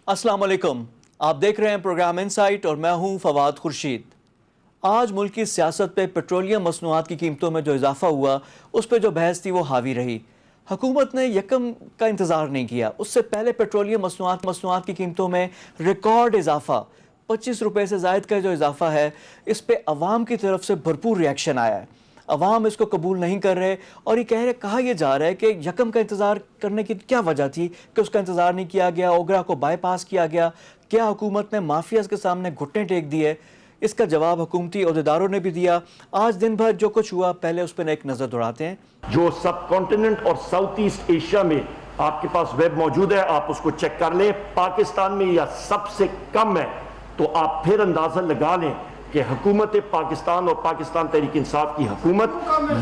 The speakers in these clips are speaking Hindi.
अस्सलाम वालेकुम, आप देख रहे हैं प्रोग्राम इनसाइट और मैं हूं फवाद खुर्शीद। आज मुल्क की सियासत पे पेट्रोलियम मसनूआत की कीमतों में जो इजाफा हुआ उस पर जो बहस थी वो हावी रही। हुकूमत ने यकम का इंतज़ार नहीं किया, उससे पहले पेट्रोलियम मसनूआत की कीमतों में रिकॉर्ड इजाफा 25 रुपये से ज़ायद का जो इजाफा है, इस पर अवाम की तरफ से भरपूर रिएक्शन आया है। अवाम इसको कबूल नहीं कर रहे और ये कहा यह जा रहा है कि यकम का इंतज़ार करने की क्या वजह थी कि उसका इंतज़ार नहीं किया गया, ओगरा को बाईपास किया गया। क्या हुकूमत ने माफियाज के सामने घुटने टेक दिए? इसका जवाब हुकूमती अहदेदारों ने भी दिया। आज दिन भर जो कुछ हुआ, पहले उस पर एक नज़र दौड़ाते हैं। जो सब कॉन्टिनेंट और साउथ ईस्ट एशिया में आपके पास वेब मौजूद है, आप उसको चेक कर लें। पाकिस्तान में यह सबसे कम है, तो आप फिर अंदाजा लगा लें कि हुकूमत पाकिस्तान और पाकिस्तान तहरीक इंसाफ की हुकूमत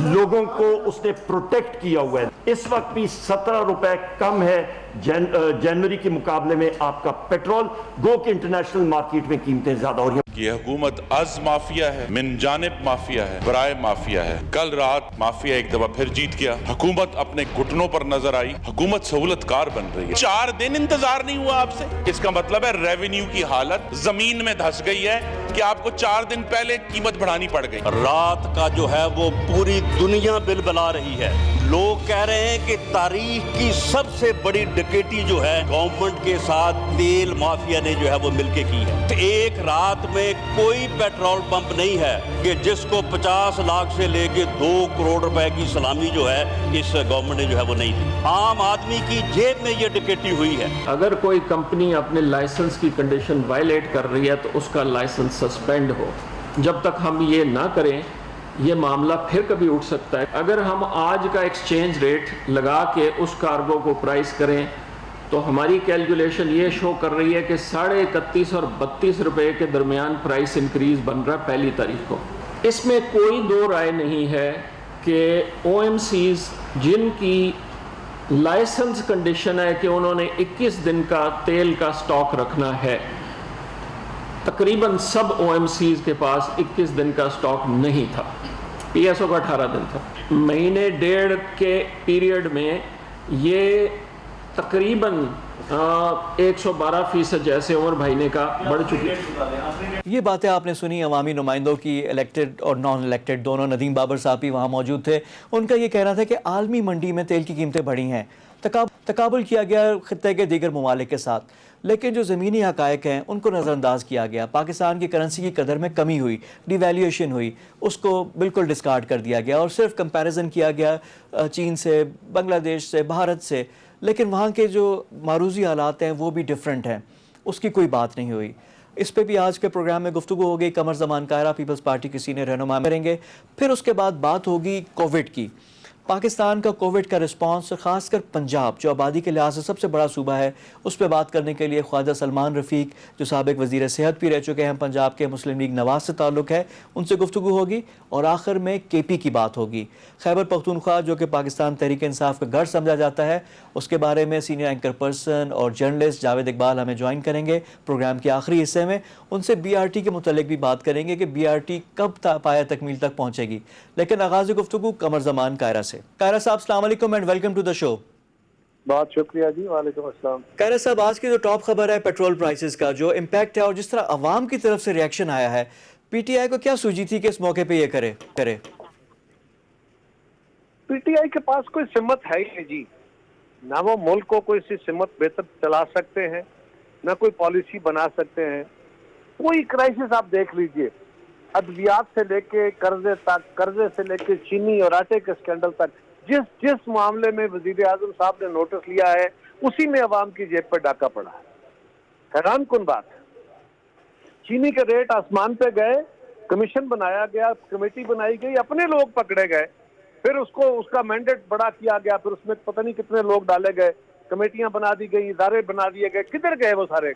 लोगों को उसने प्रोटेक्ट किया हुआ है। इस वक्त भी 17 रुपए कम है जनवरी के मुकाबले में आपका पेट्रोल, गो के इंटरनेशनल मार्केट में कीमतें ज्यादा हो रही हैं। ये हुकूमत अज माफिया है, मिन जानिब माफिया है, बराए माफिया है। कल रात माफिया एक दफा फिर जीत गया, हुकूमत अपने घुटनों पर नजर आई, हुकूमत सहूलतकार बन रही है। 4 दिन इंतजार नहीं हुआ आपसे, इसका मतलब है रेवेन्यू की हालत जमीन में धंस गई है कि आपको 4 दिन पहले कीमत बढ़ानी पड़ गई। रात का जो है वो पूरी दुनिया बिलबिला रही है। लोग कह रहे हैं कि तारीख की सबसे बड़ी डकैती जो है गवर्नमेंट के साथ तेल माफिया ने जो है वो मिलके की है। तो एक रात में कोई पेट्रोल पंप नहीं है कि जिसको 50 लाख से लेके 2 करोड़ रुपए की सलामी जो है इस गवर्नमेंट ने जो है वो नहीं दी। आम आदमी की जेब में ये डकैती हुई है। अगर कोई कंपनी अपने लाइसेंस की कंडीशन वायलेट कर रही है तो उसका लाइसेंस सस्पेंड हो। जब तक हम ये ना करें, ये मामला फिर कभी उठ सकता है। अगर हम आज का एक्सचेंज रेट लगा के उस कार्गो को प्राइस करें तो हमारी कैलकुलेशन ये शो कर रही है कि 31.5 और 32 रुपए के दरमियान प्राइस इंक्रीज बन रहा है पहली तारीख को। इसमें कोई दो राय नहीं है कि OMCs जिनकी लाइसेंस कंडीशन है कि उन्होंने 21 दिन का तेल का स्टॉक रखना है, तकरीबन सब OMCs के पास 21 दिन का स्टॉक नहीं था। PSO का 18 दिन था। महीने डेढ़ के पीरियड में ये तकरीबन 112% जैसे उमर भाई ने कहा बढ़ चुकी है। ये बातें आपने सुनी अवामी नुमाइंदों की, इलेक्टेड और नॉन इलेक्टेड दोनों। नदीम बाबर साहब भी वहाँ मौजूद थे। उनका ये कहना था कि आलमी मंडी में तेल की कीमतें बढ़ी हैं, तकाबुल किया गया खित्ते के दीगर ममालिक के साथ, लेकिन जो ज़मीनी हक़ाइक़ हैं उनको नज़रअंदाज किया गया। पाकिस्तान की करेंसी की कदर में कमी हुई, डिवैल्यूएशन हुई, उसको बिल्कुल डिस्कार्ड कर दिया गया और सिर्फ कंपैरिजन किया गया चीन से, बांग्लादेश से, भारत से। लेकिन वहाँ के जो मारूजी हालात हैं वो भी डिफरेंट हैं, उसकी कोई बात नहीं हुई। इस पे भी आज के प्रोग्राम में गुफ्तगू होगी। कमर ज़मान कायरा पीपल्स पार्टी की सीनियर रहनुमा करेंगे। फिर उसके बाद बात होगी कोविड की। पाकिस्तान का कोविड का रिस्पांस, खासकर पंजाब जो आबादी के लिहाज से सबसे बड़ा सूबा है, उस पर बात करने के लिए ख्वाजा सलमान रफ़ीक जो साबिक वज़ीर सेहत भी रह चुके हैं, पंजाब के मुस्लिम लीग नवाज से ताल्लुक़ है, उनसे गुफ्तगू होगी। और आखिर में KP की बात होगी। खैबर पख्तूनख्वा जो कि पाकिस्तान तहरीक इंसाफ का गढ़ समझा जाता है, उसके बारे में सीनियर एंकर पर्सन और जर्नलिस्ट जावेद इकबाल हमें ज्वाइन करेंगे प्रोग्राम के आखिरी हिस्से में। उनसे BRT के मुतल्लिक भी बात करेंगे कि BRT कब पाया तकमील तक पहुँचेगी। लेकिन आगाज़ गुफ्तगू कमर ज़मान कायरा से। कायरा साहब अस्सलाम वालेकुम and welcome to the show. बहुत शुक्रिया जी। वालेकुम अस्सलाम। कायरा साहब, आज की जो टॉप खबर है पेट्रोल प्राइसेस का जो इम्पैक्ट है और जिस तरह अवाम की तरफ से रिएक्शन आया है, PTI को क्या सूझी थी कि इस मौके पे ये करे? PTI के पास कोई सिमत है ही नहीं जी। ना वो मुल्क को कोई सी सिमत बेहतर चला सकते हैं, ना कोई पॉलिसी बना सकते हैं। कोई क्राइसिस आप देख लीजिए, अद्वियात से लेके कर्जे तक, कर्जे से लेके चीनी और आटे के स्कैंडल तक, जिस मामले में वजीर आजम साहब ने नोटिस लिया है उसी में अवाम की जेब पर डाका पड़ा है। हैरान कुन बात है। चीनी के रेट आसमान पे गए, कमीशन बनाया गया, कमेटी बनाई गई, अपने लोग पकड़े गए, फिर उसका मैंडेट बड़ा किया गया, फिर उसमें पता नहीं कितने लोग डाले गए, कमेटियां बना दी गई, इदारे बना दिए गए, किधर गए वो सारे।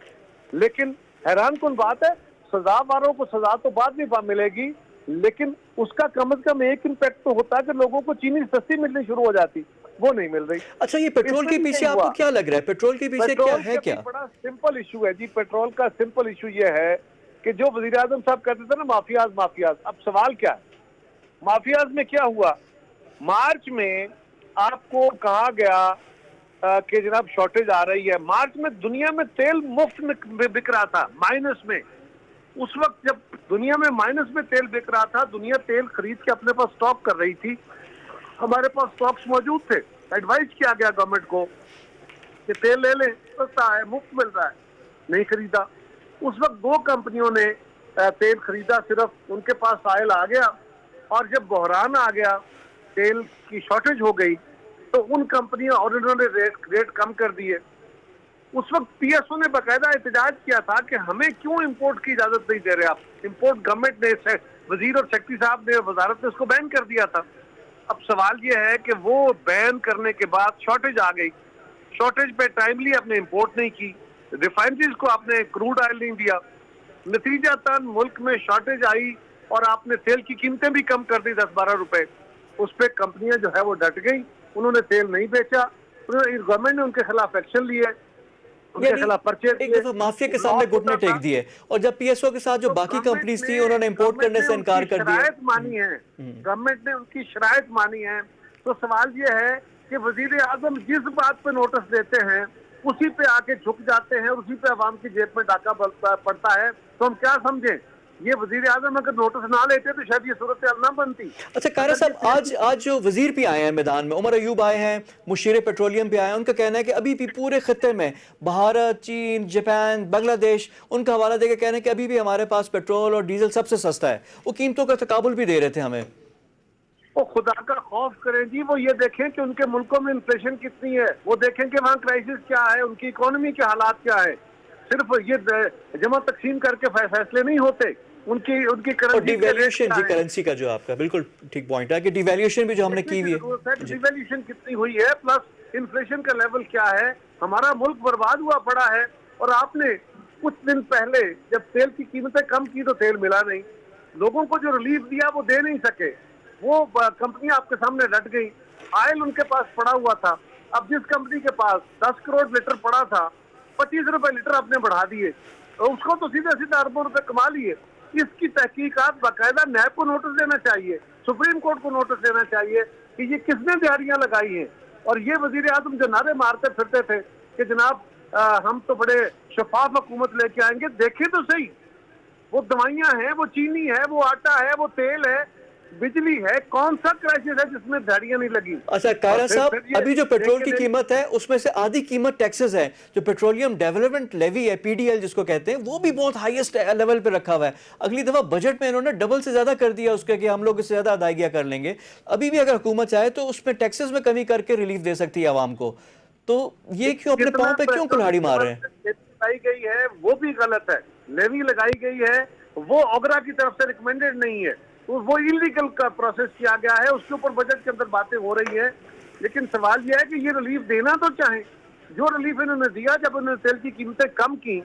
लेकिन हैरान कुन बात है, सजा वालों को सजा तो बाद में मिलेगी, लेकिन उसका कम से कम एक इम्पैक्ट तो होता है कि लोगों को चीनी सस्ती मिलनी शुरू हो जाती, वो नहीं मिल रही। अच्छा, ये पेट्रोल के पीछे आपको क्या लग रहा है? पेट्रोल के पीछे क्या है? क्या बड़ा सिंपल इशू है जी। पेट्रोल का सिंपल इशू ये है कि जो वजीर आजम साहब कहते थे ना माफियाज, अब सवाल क्या है, माफियाज में क्या हुआ? मार्च में आपको कहा गया कि जनाब शॉर्टेज आ रही है। मार्च में दुनिया में तेल मुफ्त में बिक रहा था, माइनस में। उस वक्त जब दुनिया में माइनस में तेल बिक रहा था, दुनिया तेल खरीद के अपने पास स्टॉक कर रही थी, हमारे पास स्टॉक्स मौजूद थे। एडवाइस किया गया गवर्नमेंट को कि तेल ले लें, सस्ता है, मुफ्त मिल रहा है, नहीं खरीदा। उस वक्त 2 कंपनियों ने तेल खरीदा, सिर्फ उनके पास आयल आ गया, और जब बहरान आ गया, तेल की शॉर्टेज हो गई, तो उन कंपनियों और उन्होंने रेट कम कर दिए। उस वक्त पीएसओ ने बाकायदा एहतजाज किया था कि हमें क्यों इंपोर्ट की इजाजत नहीं दे रहे आप। इंपोर्ट गवर्नमेंट ने, वजीर और सेक्रेटरी साहब ने, वजारत ने उसको बैन कर दिया था। अब सवाल ये है कि वो बैन करने के बाद शॉर्टेज आ गई, शॉर्टेज पे टाइमली आपने इंपोर्ट नहीं की, रिफाइनरीज को आपने क्रूड ऑयल नहीं दिया, नतीजातन मुल्क में शॉर्टेज आई और आपने तेल की कीमतें भी कम कर दी 10-12 रुपए। उस पर कंपनियां जो है वो डट गई, उन्होंने तेल नहीं बेचा, गवर्नमेंट ने उनके खिलाफ एक्शन लिए, उनके खिलाफ पर्चे एक दफा माफिया के सामने घुटने टेक दिए, और जब पीएसओ के साथ जो बाकी कंपनीज थी उन्होंने इंपोर्ट करने से इनकार कर दिया। शरायत मानी है, गवर्नमेंट ने उनकी शरायत मानी है। तो सवाल ये है कि वजीर आजम जिस बात पे नोटिस देते हैं उसी पे आके झुक जाते हैं, उसी पे अवाम की जेब में डाका पड़ता है। तो हम क्या समझें, ये वजीर आजम अगर नोटिस ना लेते तो शायद ये सूरत ना बनती। अच्छा कारा साहब, आज जो वजीर भी आए हैं मैदान में, उमर अयूब आए हैं, मुशीर पेट्रोलियम भी आए हैं, उनका कहना है कि अभी भी पूरे खत्ते में भारत, चीन, जापान, बांग्लादेश, उनका हवाला देकर कहना है कि अभी भी हमारे पास पेट्रोल और डीजल सबसे सस्ता है। वो कीमतों का तकाबुल भी दे रहे थे हमें। वो खुदा का खौफ करें जी, वो ये देखें कि उनके मुल्कों में इन्फ्लेशन कितनी है, वो देखें कि वहाँ क्राइसिस क्या है, उनकी इकोनॉमी के हालात क्या है। सिर्फ ये जमा तकसीम करके फैसले नहीं होते, उनकी डिवैल्यूएशन जी, करेंसी का जो आपका बिल्कुल ठीक पॉइंट है कि डिवैल्यूएशन भी जो हमने की हुई है, डिवैल्यूएशन कितनी हुई है, प्लस इन्फ्लेशन का लेवल क्या है। हमारा मुल्क बर्बाद हुआ पड़ा है। और आपने कुछ दिन पहले जब तेल की कीमतें कम की तो तेल मिला नहीं, लोगों को जो रिलीफ दिया वो दे नहीं सके, वो कंपनियां आपके सामने डट गई। ऑयल उनके पास पड़ा हुआ था, अब जिस कंपनी के पास 10 करोड़ लीटर पड़ा था, 25 रुपए लीटर आपने बढ़ा दिए, तो उसको तो सीधे सीधे अरबों रुपए कमा लिए। इसकी तहकीकात बाकायदा नैब को नोटिस देना चाहिए, सुप्रीम कोर्ट को नोटिस देना चाहिए कि ये किसने दिहाड़ियां लगाई हैं। और ये वजीर आजम जो नारे मारते फिरते थे कि जनाब हम तो बड़े शफाफ हुकूमत लेके आएंगे, देखें तो सही, वो दवाइयां हैं, वो चीनी है, वो आटा है, वो तेल है, बिजली है, कौन सा क्राइसिस है जिसमें दिहाड़ियां नहीं लगी। अच्छा कायरा साहब, अभी जो पेट्रोल की कीमत है उसमें से आधी कीमत टैक्सेस है, जो पेट्रोलियम डेवलपमेंट लेवी है, पीडीएल जिसको कहते हैं, वो भी बहुत हाईएस्ट लेवल पे रखा हुआ है। अगली दफा बजट में इन्होंने डबल से ज्यादा कर दिया उसके कि हम लोग इससे ज्यादा अदायगियां कर लेंगे। अभी भी अगर हुकूमत चाहे तो उसमें टैक्सेस में कमी करके रिलीफ दे सकती है आवाम को। तो ये क्यों अपने पांव पे क्यों कुल्हाड़ी मार रहे हैं? लगाई गई है वो भी गलत है, लेवी लगाई गई है वो ओगरा की तरफ से रिकमेंडेड नहीं है, तो वो इलीगल का प्रोसेस किया गया है, उसके ऊपर बजट के अंदर बातें हो रही है। लेकिन सवाल यह है कि ये रिलीफ देना तो चाहे, जो रिलीफ इन्होंने दिया, जब उन्होंने तेल की कीमतें कम की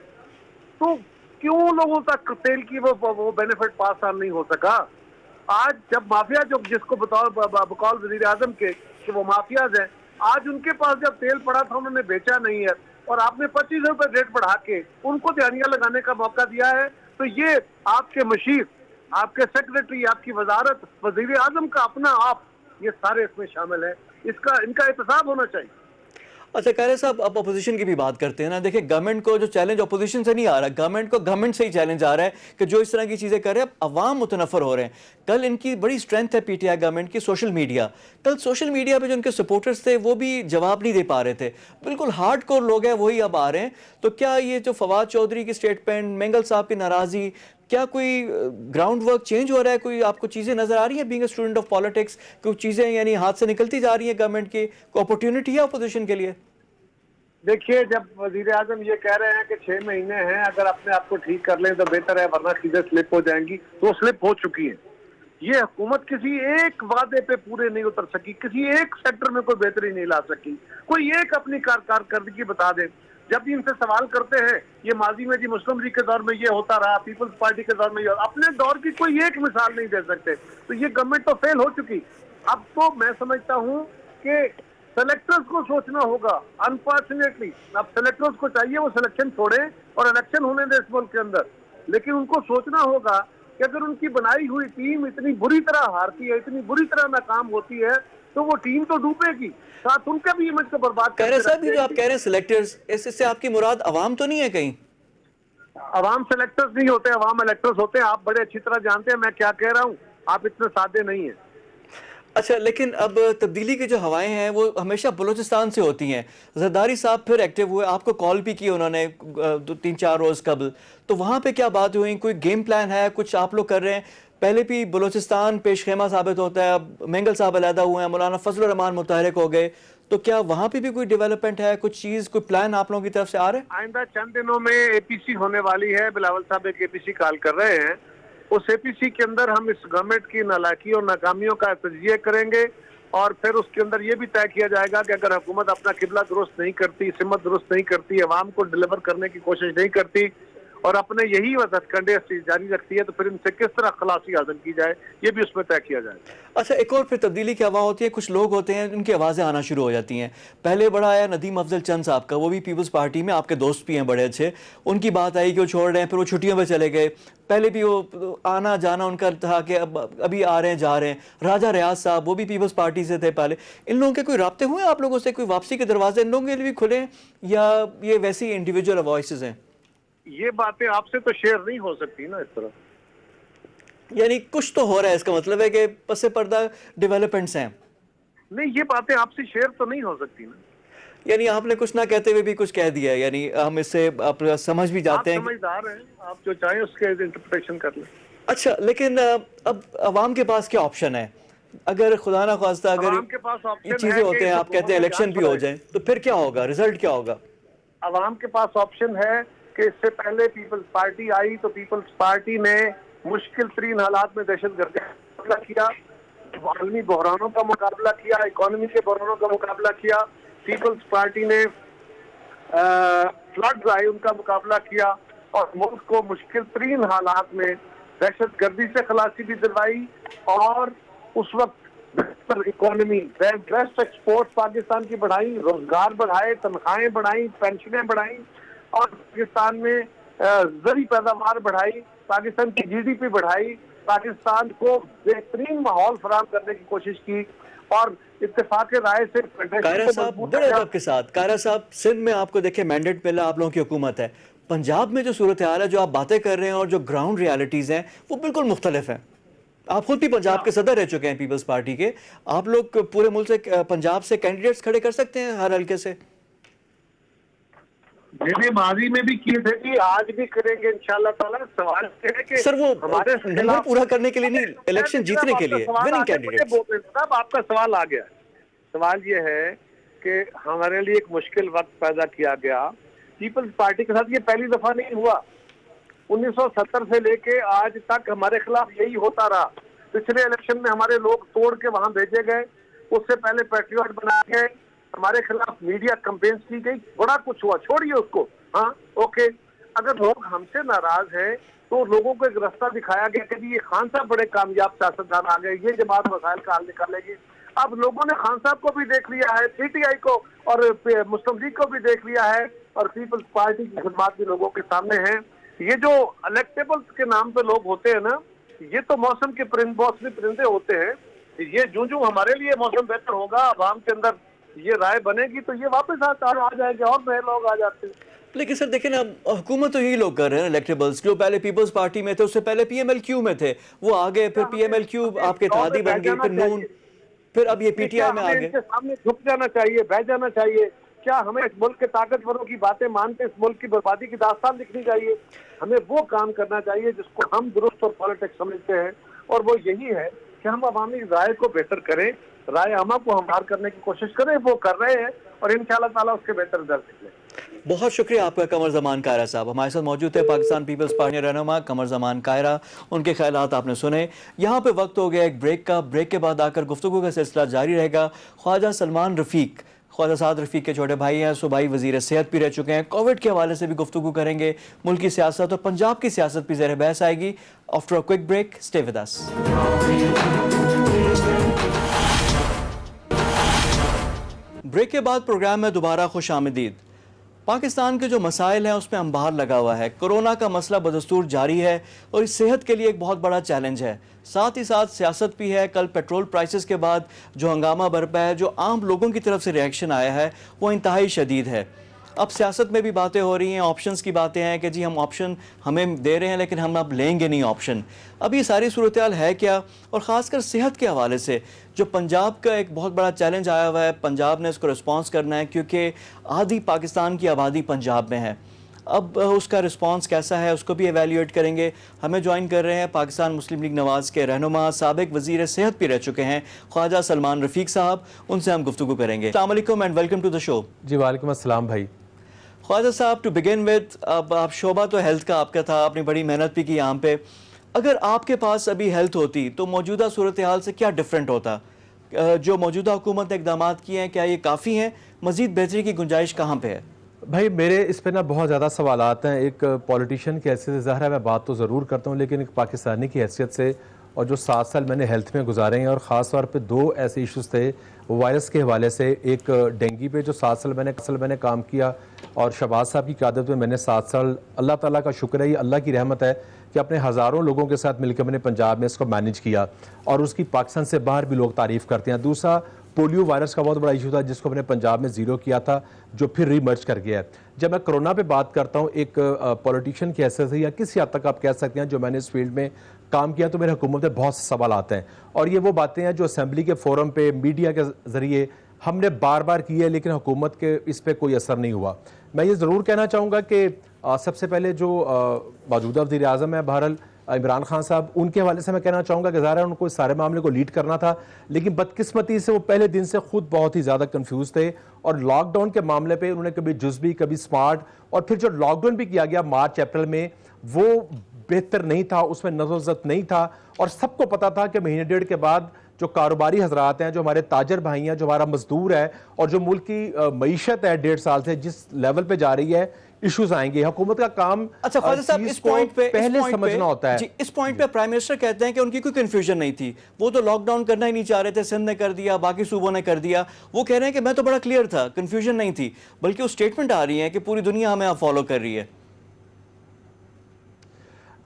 तो क्यों लोगों तक तेल की वो बेनिफिट पास ऑन नहीं हो सका। आज जब माफिया जो जिसको बकौल वजीर आजम के कि वो माफियाज हैं, आज उनके पास जब तेल पड़ा था उन्होंने बेचा नहीं है और आपने 25 रुपए रेट बढ़ा के उनको दिहाड़ियां लगाने का मौका दिया है। तो ये आपके मशीर, आपके सेक्रेटरी, आपकी वजारत, वजीर आजम का अपना आप, ये सारे इसमें शामिल है, इनका एहतसाब होना चाहिए। अच्छा कायरा साहब, अब अपोजिशन की भी बात करते हैं ना। देखिए गवर्नमेंट को जो चैलेंज अपोजिशन से नहीं आ रहा, गवर्नमेंट को गवर्नमेंट से ही चैलेंज आ रहा है कि जो इस तरह की चीज़ें कर रहे हैं, अब अवाम मुतनफ़र हो रहे हैं। कल इनकी बड़ी स्ट्रेंथ है पीटीआई गवर्नमेंट की सोशल मीडिया। कल सोशल मीडिया पे जो उनके सपोर्टर्स थे वो भी जवाब नहीं दे पा रहे थे, बिल्कुल हार्ड कोर लोग हैं वही अब आ रहे हैं। तो क्या ये जो फवाद चौधरी की स्टेटमेंट, मेंगल साहब की नाराज़गी, क्या कोई ग्राउंड वर्क चेंज हो रहा है? कोई आपको चीज़ें नज़र आ रही हैं being a student of politics, कुछ चीज़ें यानी हाथ से निकलती जा रही हैं गवर्नमेंट की? कोई अपॉर्चुनिटी है अपोजिशन के लिए? देखिए, जब वजीर आजम ये कह रहे हैं कि 6 महीने हैं, अगर अपने आप को ठीक कर लें तो बेहतर है, वरना चीजें स्लिप हो जाएंगी, तो स्लिप हो चुकी है। ये हुकूमत किसी एक वादे पे पूरे नहीं उतर सकी, किसी एक सेक्टर में कोई बेहतरी नहीं ला सकी, कोई एक अपनी कारकर्दगी बता दे। जब भी इनसे सवाल करते हैं, ये माजी में जी मुस्लिम लीग के दौर में ये होता रहा, पीपल्स पार्टी के दौर में ये, अपने दौर की कोई एक मिसाल नहीं दे सकते। तो ये गवर्नमेंट तो फेल हो चुकी। अब तो मैं समझता हूँ कि सेलेक्टर्स को सोचना होगा। अनफॉर्चुनेटली अब सेलेक्टर्स को चाहिए वो सिलेक्शन छोड़े और इलेक्शन होने दें इस मुल्क के अंदर, लेकिन उनको सोचना होगा कि अगर उनकी बनाई हुई टीम इतनी बुरी तरह हारती है, इतनी बुरी तरह नाकाम होती है, तो वो टीम तो डूबेगी, साथ उनका भी इमेज को बर्बाद कायरा करके साहब, ये रख जो आप देंगे। कह रहे हैं सिलेक्टर्स, इससे आपकी मुराद अवाम तो नहीं है कहीं? अवाम सेलेक्टर्स नहीं होते, अवाम इलेक्टर्स होते हैं। आप बड़े अच्छी तरह जानते हैं मैं क्या कह रहा हूँ, आप इतने सादे नहीं हैं। अच्छा, लेकिन अब तब्दीली की जो हवाएं हैं वो हमेशा बलूचिस्तान से होती हैं। जरदारी साहब फिर एक्टिव हुए, आपको कॉल भी की उन्होंने 3-4 रोज़ कबल, तो वहाँ पे क्या बात हुई? कोई गेम प्लान है, कुछ आप लोग कर रहे हैं? पहले भी बलूचिस्तान पेश खेमा साबित होता है, अब मेंगल साहब अलहदा हुए हैं, मौलाना फजल रहमान मुतहरिक हो गए, तो क्या वहाँ पे भी कोई डेवलपमेंट है, कुछ चीज़, कोई प्लान आप लोगों की तरफ से आ रहे हैं? आइंदा चंद दिनों में एपीसी होने वाली है। बिलावल साहब एक एपीसी कॉल कर रहे हैं। उस एपीसी के अंदर हम इस गवर्नमेंट की नालायकी और नाकामियों का तजिया करेंगे और फिर उसके अंदर ये भी तय किया जाएगा कि अगर हुकूमत अपना किबला दुरुस्त नहीं करती, सिमत दुरुस्त नहीं करती, अवाम को डिलीवर करने की कोशिश नहीं करती और अपने यही हथकंडे जारी रखती है, तो फिर इनसे किस तरह खलासी हासिल की जाए, ये भी उसमें तय किया जाएगा। अच्छा, एक और फिर तब्दीली की हवा होती है, कुछ लोग होते हैं उनकी आवाज़ें आना शुरू हो जाती हैं। पहले बड़ा आया नदीम अफजल चंद साहब का, वो भी पीपल्स पार्टी में आपके दोस्त भी हैं बड़े अच्छे, उनकी बात आई कि वो छोड़ रहे हैं, फिर वो छुट्टियों में चले गए। पहले भी वो आना जाना उनका था कि अब अभी आ रहे हैं जा रहे हैं। राजा रियाज साहब, वो भी पीपल्स पार्टी से थे पहले। इन लोगों के कोई राब्ते हुए आप लोगों से? कोई वापसी के दरवाजे इन लोगों के लिए भी खुले हैं या ये वैसी इंडिविजुअल वॉइसेस हैं? ये बातें आपसे तो शेयर नहीं हो सकती ना इस तरह। यानी कुछ तो हो रहा है, इसका मतलब है कि पसे पर्दा डेवलपमेंट्स हैं। नहीं, ये बातें आपसे शेयर तो नहीं हो सकती ना। यानी आपने कुछ ना कहते हुए भी कुछ कह दिया है, यानी हम इससे आप समझ भी आप जाते हैं समझदार हैं, आप जो चाहें उसके इंटरप्रिटेशन कर लें। अच्छा, लेकिन अब अवाम के पास क्या ऑप्शन है? अगर खुदा ना खास्ता अगर अवाम के पास ये ऑप्शन चीजें है होते कि हैं, आप कहते हैं इलेक्शन भी हो जाए, तो फिर क्या होगा, रिजल्ट क्या होगा? अवाम के पास ऑप्शन है कि इससे पहले पीपल्स पार्टी आई तो पीपल्स पार्टी ने मुश्किल तरीन हालात में दहशतगर्दी का मुकाबला किया, आलमी बहरानों का मुकाबला किया, इकोनॉमी के बहरानों का मुकाबला किया। पीपल्स पार्टी ने फ्लड्स आए उनका मुकाबला किया और मुल्क को मुश्किल तरीन हालात में दहशतगर्दी से खलासी भी दिलवाई और उस वक्त बेहतर इकोनॉमी, बेस्ट एक्सपोर्ट पाकिस्तान की बढ़ाई, रोजगार बढ़ाए, तनख्वाहें बढ़ाई, पेंशनें बढ़ाई और पाकिस्तान में जरी पैदावार बढ़ाई, पाकिस्तान की जीडीपी बढ़ाई, पाकिस्तान को बेहतरीन माहौल फराहम करने की कोशिश की और इत्तेफाक राय से कायरा साहब, बड़े अदब के साथ, कायरा साहब, सिंध में आपको देखिए मैंडेट मिला, आप लोगों की हुकूमत है। पंजाब में जो सूरत हाल है, जो आप बातें कर रहे हैं और जो ग्राउंड रियलिटीज़ हैं, वो बिल्कुल मुख्तलिफ हैं। आप खुद भी पंजाब के सदर रह चुके हैं पीपल्स पार्टी के, आप लोग पूरे मुल्क से, पंजाब से कैंडिडेट्स खड़े कर सकते हैं हर हल्के से? मेरे माजी में भी किए थे कि आज भी करेंगे इंशाल्लाह ताला। सवाल ये है कि सर, वो हमारे नंबर पूरा करने के लिए नहीं, इलेक्शन जीतने के लिए, विनिंग कैंडिडेट्स। साहब आपका सवाल आ गया। सवाल ये है कि हमारे लिए एक मुश्किल वक्त पैदा किया गया। पीपल्स पार्टी के साथ ये पहली दफा नहीं हुआ। 1970 से लेके आज तक हमारे खिलाफ यही होता रहा। पिछले इलेक्शन में हमारे लोग तोड़ के वहां भेजे गए, उससे पहले पैट्रियट बनाए गए, हमारे खिलाफ मीडिया कैंपेन्स की गई, बड़ा कुछ हुआ, छोड़िए उसको। हाँ ओके, अगर लोग हमसे नाराज हैं तो लोगों को एक रास्ता दिखाया गया कि ये खान साहब बड़े कामयाब सियासतदान आ गए, ये जमात मसाइल का हल निकालेगी। अब लोगों ने खान साहब को भी देख लिया है, पीटीआई को और मुस्लिम लीग को भी देख लिया है और पीपल्स पार्टी की खिदमत भी लोगों के सामने है। ये जो इलेक्टेबल्स के नाम पे लोग होते हैं ना, ये तो मौसम के मौसमी परिंदे होते हैं। ये जो हमारे लिए मौसम बेहतर होगा, आवाम के अंदर ये राय बनेगी तो ये वापस आ जाएंगे और नए लोग आ जाते हैं। लेकिन सर देखिए ना, हुकूमत तो यही लोग कर रहे हैं इलेक्टेबल्स, जो पहले पीपल्स पार्टी में थे, उससे पहले पीएमएलक्यू में थे, वो आ गए, फिर पीएमएलक्यू आपके इत्तेहादी बन गई, फिर नून, फिर अब ये पीटीआई में आ गए। इनके सामने झुक जाना चाहिए, बह जाना चाहिए। क्या हमें इस मुल्क के ताकतवरों की बातें मानते इस मुल्क की बर्बादी की दास्तान लिखनी चाहिए? हमें वो काम करना चाहिए जिसको हम दुरुस्त और पॉलिटिक्स समझते हैं, और वो यही है कि हम अवामी राय को बेहतर करें, राय आमा को हमवार करने की कोशिश करें। वो कर रहे हैं और इंशाल्लाह ताला उसके बेहतर रिजल्ट निकले। बहुत शुक्रिया आपका कमर जमान कायरा साहब, हमारे साथ मौजूद थे पाकिस्तान पीपल्स पार्टी रहनुमा कमर जमान कायरा, उनके ख्यालात आपने सुने। यहाँ पे वक्त हो गया एक ब्रेक का, ब्रेक के बाद आकर गुफ्तगू का सिलसिला जारी रहेगा। ख्वाजा सलमान रफ़ीक, ख्वाजा साद रफ़ीक के छोटे भाई हैं, सूबाई वज़ीर सेहत भी रह चुके हैं, कोविड के हवाले से भी गुफ्तगू करेंगे, मुल्क की सियासत और पंजाब की सियासत भी ज़ेर बहस आएगी। After a quick break, stay with us. Break के बाद प्रोग्राम में दोबारा खुश आमदीद। पाकिस्तान के जो मसाइल हैं उसमें अंबार लगा हुआ है। कोरोना का मसला बदस्तूर जारी है और इस सेहत के लिए एक बहुत बड़ा चैलेंज है। साथ ही साथ सियासत भी है। कल पेट्रोल प्राइसेस के बाद जो हंगामा बरपा है, जो आम लोगों की तरफ से रिएक्शन आया है, वो इंतहाई शदीद है। अब सियासत में भी बातें हो रही हैं, ऑप्शंस की बातें हैं कि जी हम ऑप्शन हमें दे रहे हैं लेकिन हम अब लेंगे नहीं ऑप्शन। अब ये सारी सूरत हाल है क्या, और ख़ासकर सेहत के हवाले से जो पंजाब का एक बहुत बड़ा चैलेंज आया हुआ है, पंजाब ने इसको रिस्पॉन्स करना है क्योंकि आधी पाकिस्तान की आबादी पंजाब में है। अब उसका रिस्पांस कैसा है उसको भी एवेल्यूएट करेंगे। हमें ज्वाइन कर रहे हैं पाकिस्तान मुस्लिम लीग नवाज़ के रहनुमा, साबिक वज़ीर सेहत भी रह चुके हैं, ख्वाजा सलमान रफ़ीक साहब। उनसे हम गुफ्तगू करेंगे। अस्सलाम वालेकुम and welcome to the show. जी वालेकुम अस्सलाम भाई। Khwaja Sahab, to begin with, अब आप शोबा तो हेल्थ का आपका था, आपने बड़ी मेहनत भी की यहाँ पे। अगर आपके पास अभी हेल्थ होती तो मौजूदा सूरत हाल से क्या डिफरेंट होता? जो मौजूदा हुकूमत ने इकदाम किए हैं, क्या ये काफ़ी हैं? मज़ीद बेहतरी की गुंजाइश कहाँ पे है? भाई मेरे इस पे ना बहुत ज़्यादा सवालात हैं। एक पॉलिटिशियन की हैसियत से ज़ाहिर है मैं बात तो ज़रूर करता हूँ, लेकिन एक पाकिस्तानी की हैसियत से, और जो 7 साल मैंने हेल्थ में गुजारे हैं और ख़ास तौर पे 2 ऐसे इश्यूज़ थे वायरस के हवाले से। एक डेंगू पे जो 7 साल मैंने काम किया, और शहबाज साहब की क़यादत में मैंने 7 साल, अल्लाह ताला का शुक्र है, ये अल्लाह की रहमत है कि अपने हज़ारों लोगों के साथ मिलकर मैंने पंजाब में इसको मैनेज किया, और उसकी पाकिस्तान से बाहर भी लोग तारीफ़ करते हैं। दूसरा पोलियो वायरस का बहुत बड़ा इशू था जिसको मैंने पंजाब में ज़ीरो किया था, जो फिर रीमर्ज कर गया है। जब मैं कोरोना पे बात करता हूँ एक पॉलिटिशियन की हैसियत से, या किसी हद तक आप कह सकते हैं जो मैंने इस फील्ड में काम किया, तो मेरे हुकूमत में बहुत से सवाल आते हैं, और ये वो बातें हैं जो असेंबली के फोरम पे मीडिया के ज़रिए हमने बार बार की है, लेकिन हुकूमत के इस पर कोई असर नहीं हुआ। मैं ये ज़रूर कहना चाहूँगा कि सबसे पहले जो मौजूदा वज़ीर आज़म है बहरहाल इमरान खान साहब, उनके हवाले से मैं कहना चाहूँगा कि ज़ाहिर है उनको इस सारे मामले को लीड करना था, लेकिन बदकिस्मती से वो पहले दिन से खुद बहुत ही ज़्यादा कंफ्यूज थे, और लॉकडाउन के मामले पे उन्होंने कभी जुज़वी कभी स्मार्ट, और फिर जो लॉकडाउन भी किया गया मार्च अप्रैल में, वो बेहतर नहीं था, उसमें नज़र नहीं था, और सबको पता था कि महीने डेढ़ के बाद जो कारोबारी हजरात हैं, जो हमारे ताजर भाई हैं, जो हमारा मजदूर है, और जो मुल्क की मईशत है 1.5 साल से जिस लेवल पे जा रही है, इश्यूज आएंगे। हुकूमत का काम अच्छा ख्वाजा साहब, इस पॉइंट पे पहले समझना होता है। जी, इस पॉइंट पे प्राइम मिनिस्टर कहते हैं कि उनकी कोई कंफ्यूजन नहीं थी, वो तो लॉकडाउन करना ही नहीं चाह रहे थे, सिंध ने कर दिया, बाकी सूबों ने कर दिया। वो कह रहे हैं कि मैं तो बड़ा क्लियर था, कंफ्यूजन नहीं थी, बल्कि वो स्टेटमेंट आ रही है कि पूरी दुनिया हमें फॉलो कर रही है।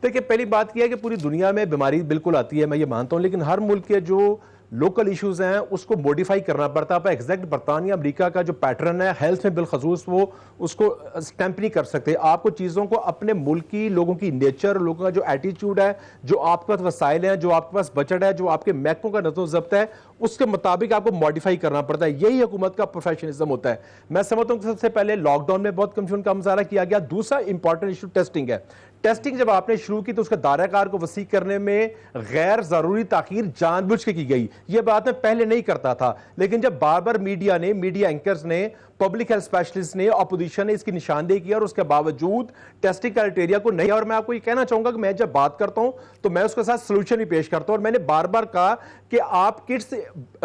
देखिए, पहली बात यह है कि पूरी दुनिया में बीमारी बिल्कुल आती है, मैं ये मानता हूँ, लेकिन हर मुल्क के जो लोकल इश्यूज हैं उसको मॉडिफाई करना पड़ता है। आप एग्जैक्ट बरतानिया अमेरिका का जो पैटर्न है हेल्थ में बिलखसूस, वो उसको स्टैंप नहीं कर सकते। आपको चीज़ों को अपने मुल्क की लोगों की नेचर, लोगों का जो एटीट्यूड है, जो आपके पास वसाइल हैं, जो आपके पास बजट है, जो आपके महकमों का नज़र ज़ब्त है, उसके मुताबिक आपको मॉडिफाई करना पड़ता है। यही हुकूमत का प्रोफेशनलिज्म होता है। मैं समझता हूँ कि सबसे पहले लॉकडाउन में बहुत कंफ्यूजन का मुजाहरा किया गया। दूसरा इंपॉर्टेंट इशू टेस्टिंग है। टेस्टिंग जब आपने शुरू की तो उसका दायराकार को वसी करने में गैर जरूरी ताखीर जानबूझ के की गई। यह बात मैं पहले नहीं करता था, लेकिन जब बार बार मीडिया एंकर्स ने, पब्लिक हेल्थ स्पेशलिस्ट ने, अपोजिशन ने इसकी निशानदेही की, और उसके बावजूद टेस्टिंग क्राइटेरिया को नहीं। और मैं आपको ये कहना चाहूंगा कि मैं जब बात करता हूं तो मैं उसके साथ सोल्यूशन भी पेश करता हूं, और मैंने बार बार कहा कि आप किट्स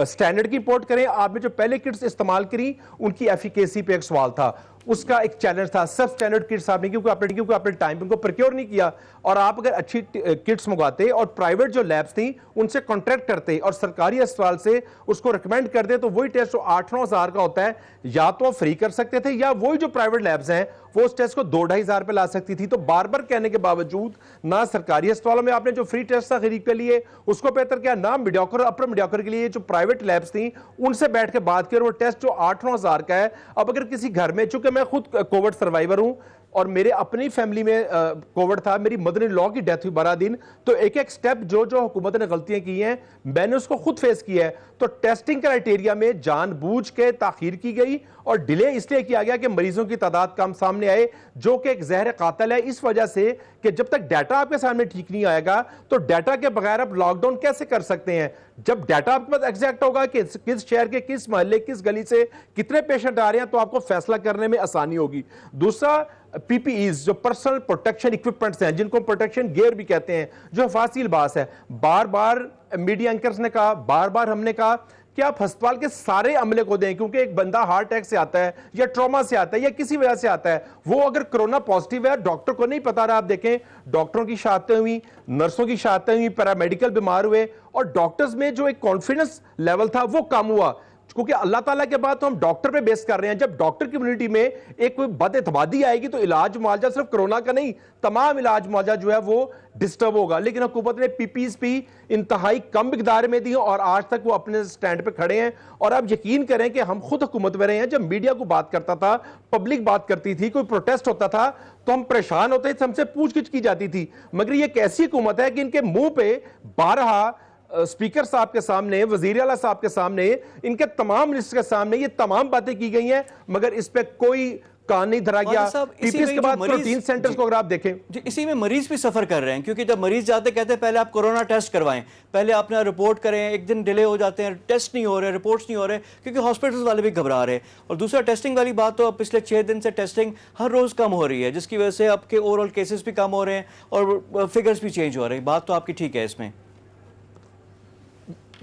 स्टैंडर्ड की रिपोर्ट करें। आपने जो पहले किट्स इस्तेमाल करी उनकी एफिकेसी पे एक सवाल था, उसका एक चैलेंज था। सब स्टैंडर्ड किट्स आपने क्योंकि आपने टाइम पे उनको प्रोक्योर नहीं किया, और आप अगर अच्छी किट्स मंगवाते और प्राइवेट जो लैब्स थी उनसे कॉन्ट्रैक्ट करते और सरकारी अस्पताल से उसको रिकमेंड करते, तो वही टेस्ट जो 8-9 हज़ार का होता है या तो फ्री कर सकते थे, या वही जो प्राइवेट लैब्स हैं वो उस टेस्ट को 2-2.5 हज़ार पे ला सकती थी। तो बार बार कहने के बावजूद ना सरकारी अस्पतालों में आपने जो फ्री टेस्ट था खरीद के लिए उसको बेहतर किया, ना मीडियोकर अपर मीडियोकर के लिए जो प्राइवेट लैब्स थी उनसे बैठ के बात की, और वो टेस्ट जो 8-9 हज़ार का है। अब अगर किसी घर में, चूंकि मैं खुद कोविड सर्वाइवर हूं और मेरे अपनी फैमिली में कोविड था, मेरी मदर इन लॉ की डेथ हुई 12 दिन, तो एक एक स्टेप जो हुकूमत ने गलतियां की हैं मैंने उसको खुद फेस किया है। तो टेस्टिंग क्राइटेरिया में जानबूझ के ताखीर की गई, और डिले इसलिए किया गया कि मरीजों की तादाद कम सामने आए, जो कि एक जहर कातिल है, इस वजह से कि जब तक डाटा आपके सामने ठीक नहीं आएगा तो डाटा के बगैर आप लॉकडाउन कैसे कर सकते हैं। जब डाटा आपके पास एग्जैक्ट होगा कि किस शहर के किस मोहल्ले किस गली से कितने पेशेंट आ रहे हैं, तो आपको फैसला करने में आसानी होगी। दूसरा, पीपीईज जो पर्सनल प्रोटेक्शन इक्विपमेंट्स हैं, जिनको प्रोटेक्शन गियर भी कहते हैं, जो हिफाजती लिबास है, बार बार मीडिया एंकर्स ने कहा, बार बार हमने कहा कि आप अस्पताल के सारे अमले को दें, क्योंकि एक बंदा हार्ट अटैक से आता है या ट्रॉमा से आता है या किसी वजह से आता है, वो अगर कोरोना पॉजिटिव है डॉक्टर को नहीं पता रहा। आप देखें डॉक्टरों की शहादतें हुई, नर्सों की शहादतें हुई, पैरामेडिकल बीमार हुए, और डॉक्टर्स में जो एक कॉन्फिडेंस लेवल था वो कम हुआ। क्योंकि अल्लाह ताला के बाद तो हम डॉक्टर पे बेस कर रहे हैं। जब डॉक्टर कम्युनिटी में एक कोई बदएतमादी आएगी तो इलाज मुआवजा सिर्फ कोरोना का नहीं, तमाम इलाज मुआवजा जो है वो डिस्टर्ब होगा। लेकिन हुकूमत ने पीपीज भी इंतहाई कम मिकदार में दी और आज तक वो अपने स्टैंड पे खड़े हैं। और आप यकीन करें कि हम खुद हुकूमत में रहे हैं, जब मीडिया को बात करता था, पब्लिक बात करती थी, कोई प्रोटेस्ट होता था तो हम परेशान होते थे, हमसे पूछगिछ की जाती थी। मगर ये एक ऐसी हुकूमत है कि इनके मुंह पे बारहा स्पीकर साहब के सामने, वजीर आला साहब के सामने, इनके तमाम मिनिस्टर के सामने ये तमाम बातें की गई हैं, मगर इस पे कोई कान नहीं धरा गया। पीपीएस के बाद प्रोटीन सेंटर्स को अगर आप देखें, इसी में मरीज भी सफर कर रहे हैं, क्योंकि जब मरीज जाते कहते हैं पहले आप कोरोना टेस्ट करवाएं, पहले आपने रिपोर्ट करें, एक दिन डिले हो जाते हैं, टेस्ट नहीं हो रहे, रिपोर्ट्स नहीं हो रहे, क्योंकि हॉस्पिटल्स वाले भी घबरा रहे हैं। और दूसरा टेस्टिंग वाली बात, तो अब पिछले 6 दिन से टेस्टिंग हर रोज कम हो रही है, जिसकी वजह से आपके ओवरऑल केसेस भी कम हो रहे हैं और फिगर्स भी चेंज हो रहे हैं। बात तो आपकी ठीक है। इसमें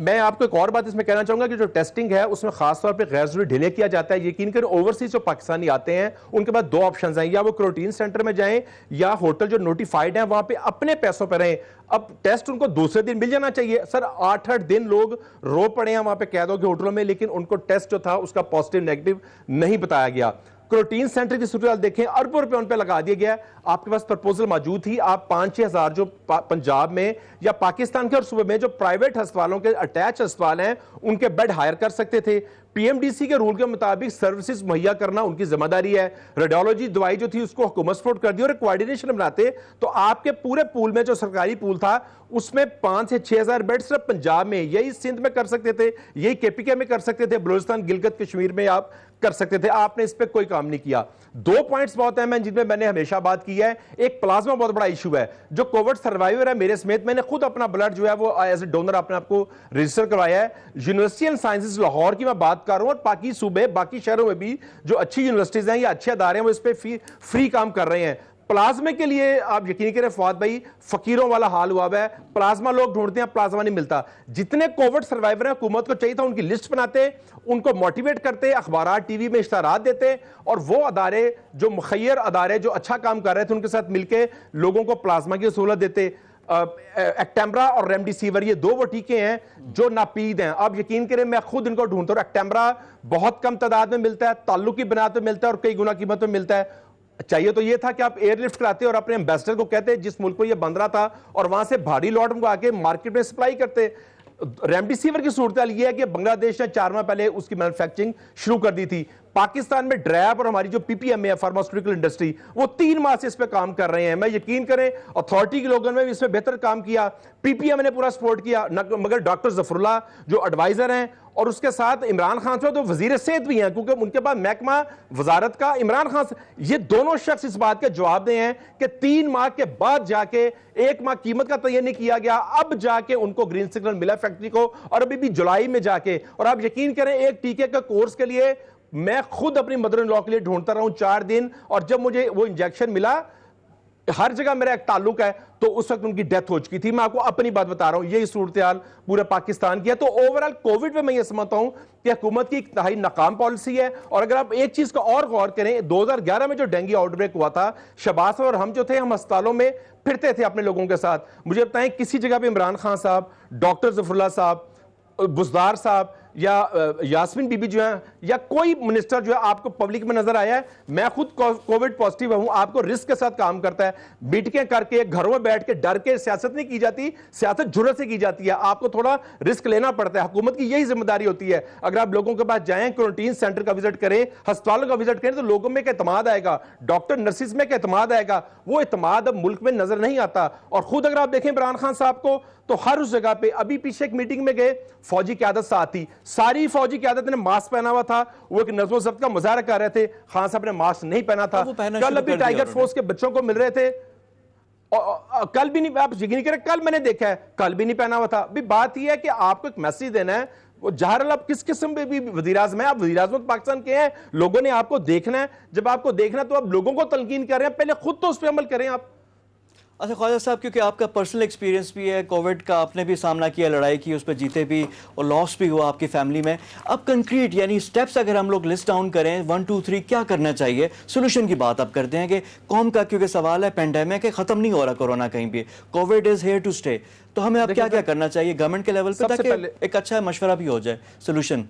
मैं आपको एक और बात इसमें कहना चाहूंगा कि जो टेस्टिंग है उसमें खासतौर पे गैर जरूरी डिले किया जाता है। यकीन करें ओवरसीज जो पाकिस्तानी आते हैं उनके पास 2 ऑप्शंस हैं, या वो क्वारंटीन सेंटर में जाएं या होटल जो नोटिफाइड हैं वहां पे अपने पैसों पर रहें। अब टेस्ट उनको दूसरे दिन मिल जाना चाहिए। सर 8-8 दिन लोग रो पड़े हैं वहां पे कैदों के होटलों में, लेकिन उनको टेस्ट जो था उसका पॉजिटिव नेगेटिव नहीं बताया गया। क्वारंटीन सेंटर की सूरत देखें, अरबों रुपए उन पे लगा दिया गया। आपके पास प्रपोजल मौजूद थी, आप 5-6 हज़ार जो पंजाब में या पाकिस्तान के और सूबे में जो प्राइवेट अस्पतालों के अटैच अस्पताल हैं उनके बेड हायर कर सकते थे। पीएमडीसी के रूल के मुताबिक सर्विसेज मुहैया करना उनकी जिम्मेदारी है। रेडियोलॉजी दवाई जो थी उसको हुकूमत सपोर्ट कर दी और कोऑर्डिनेशन बनाते तो आपके पूरे पूल में जो सरकारी पूल था उसमें 5 से 6 हज़ार बेड सिर्फ पंजाब में, यही सिंध में कर सकते थे, यही केपीके में कर सकते थे, बलूचिस्तान गिलगित कश्मीर में आप कर सकते थे। आपने इस पर कोई काम नहीं किया। 2 पॉइंट्स बहुत अहम हैं जिनमें मैंने हमेशा बात की है। एक प्लाज्मा बहुत बड़ा इशू है। जो कोविड सर्वाइवर है मेरे समेत, मैंने खुद अपना ब्लड जो है वो एज ए डोनर अपने आपको रजिस्टर करवाया है। यूनिवर्सिटी एंड साइंसेज लाहौर की मैं बात कर रहा हूं और बाकी सूबे, बाकी शहरों में भी जो अच्छी यूनिवर्सिटीज हैं या अच्छे अदारे हैं वो इस पर फ्री काम कर रहे हैं। प्लाज्मा के लिए आप यकीन करें फवाद भाई, फकीरों वाला हाल हुआ है। प्लाज्मा लोग ढूंढते हैं, प्लाज्मा नहीं मिलता। जितने कोविड सर्वाइवर हैं हुकूमत को चाहिए था उनकी लिस्ट बनाते, उनको मोटिवेट करते, अखबार टीवी में इश्तारात देते और वो अदारे जो मुखैर अदारे जो अच्छा काम कर रहे थे उनके साथ मिलकर लोगों को प्लाज्मा की सहूलत देते। एक्टेम्ब्रा और रेमडेसिविर ये 2 वो टीके हैं जो नापीद हैं। आप यकीन करें मैं खुद इनको ढूंढता हूं। एक्टेम्ब्रा बहुत कम तादाद में मिलता है, ताल्लुक की बुनियाद पर मिलता है और कई गुना कीमत में मिलता है। चाहिए तो ये था कि आप एयरलिफ्ट कराते और अपने एम्बेसडर को कहते जिस मुल्क को ये बंद रहा था और वहां से भारी लॉट मंगवा के मार्केट में सप्लाई करते। रेमडेसिविर की सूरत ये है कि बांग्लादेश ने 4 माह पहले उसकी मैन्युफैक्चरिंग शुरू कर दी थी। पाकिस्तान में ड्रैब और हमारी जो पीपीएमए है फार्मास्यूटिकल इंडस्ट्री, वो 3 माह से इस पे काम कर रहे हैं। मैं यकीन करें अथॉरिटी के लोगों ने भी इसमें बेहतर काम किया, पीपीएमए ने पूरा सपोर्ट किया, मगर डॉक्टर जफरुल्लाह जो एडवाइजर हैं और उसके साथ इमरान खान साहब तो वजीर सेहत भी हैं, क्योंकि उनके पास महकमा वजारत का इमरान खान, ये दोनों शख्स इस बात के जवाब दे हैं कि 3 माह के बाद जाके 1 माह कीमत का तय नहीं किया गया, अब जाके उनको ग्रीन सिग्नल मिला फैक्ट्री को, और अभी भी जुलाई में जाके। और आप यकीन करें एक टीके का कोर्स के लिए मैं खुद अपनी मदर इन लॉ के लिए ढूंढता रहा हूं 4 दिन, और जब मुझे वो इंजेक्शन मिला, हर जगह मेरा एक ताल्लुक है, तो उस वक्त उनकी डेथ हो चुकी थी। मैं आपको अपनी बात बता रहा हूं, यही सूरत हाल पूरे पाकिस्तान की है। तो ओवरऑल कोविड में मैं ये समझता हूं कि हुकूमत की एक इंतहाई नाकाम पॉलिसी है। और अगर आप एक चीज का और गौर करें, 2011 में जो डेंगू आउटब्रेक हुआ था, शहबाज और हम जो थे, हम अस्पतालों में फिरते थे अपने लोगों के साथ। मुझे बताएं किसी जगह पे इमरान खान साहब, डॉक्टर जफरुल्लाह साहब, बुजदार साहब या यास्मीन बीबी जो है या कोई मिनिस्टर जो है आपको पब्लिक में नजर आया है? मैं खुद कोविड पॉजिटिव हूं, आपको रिस्क के साथ काम करता है, मीटिंगें करके घरों में बैठ के डर के सियासत नहीं की जाती, सियासत जुर्रत से की जाती है। आपको थोड़ा रिस्क लेना पड़ता है, हुकूमत की यही जिम्मेदारी होती है। अगर आप लोगों के पास जाएं, क्वारंटीन सेंटर का विजिट करें, अस्पतालों का विजिट करें, तो लोगों में एक एतमाद आएगा, डॉक्टर नर्सिस में एक एतमाद आएगा। वो एतमाद अब मुल्क में नजर नहीं आता। और खुद अगर आप देखें इमरान खान साहब को, तो हर उस जगह पे, अभी पीछे एक मीटिंग में गए, फौजी क़यादत साथ थी, सारी फौजी क़यादत ने मास्क पहना हुआ था, वो एक नज़्म ज़ब्त का मुजाहरा कर रहे थे, खान साहब ने मास्क नहीं पहना था। कल अभी टाइगर फोर्स के बच्चों को मिल रहे थे, और कल भी नहीं, आप यकीन करें कल मैंने देखा है, कल भी नहीं पहना हुआ था। अभी बात यह है कि आपको एक मैसेज देना है, वो जहर आप किस किस्म में भी वज़ीर आज़म है, आप वज़ीर आज़म पाकिस्तान के हैं, लोगों ने आपको देखना है। जब आपको देखना है तो आप लोगों को तलकीन कर रहे हैं, पहले खुद तो उस पर अमल करें आप। अच्छा ख्वाजा साहब, क्योंकि आपका पर्सनल एक्सपीरियंस भी है, कोविड का आपने भी सामना किया, लड़ाई की, उस पर जीते भी और लॉस भी हुआ आपकी फैमिली में। अब कंक्रीट यानी स्टेप्स अगर हम लोग लिस्ट डाउन करें 1 2 3 क्या करना चाहिए, सोल्यूशन की बात आप करते हैं कि कौम का, क्योंकि सवाल है पेंडेमिक है, ख़त्म नहीं हो रहा कोरोना कहीं भी, covid is here to stay, तो हमें अब क्या क्या करना चाहिए गवर्नमेंट के लेवल पर ताकि एक अच्छा मशवरा भी हो जाए, सोल्यूशन?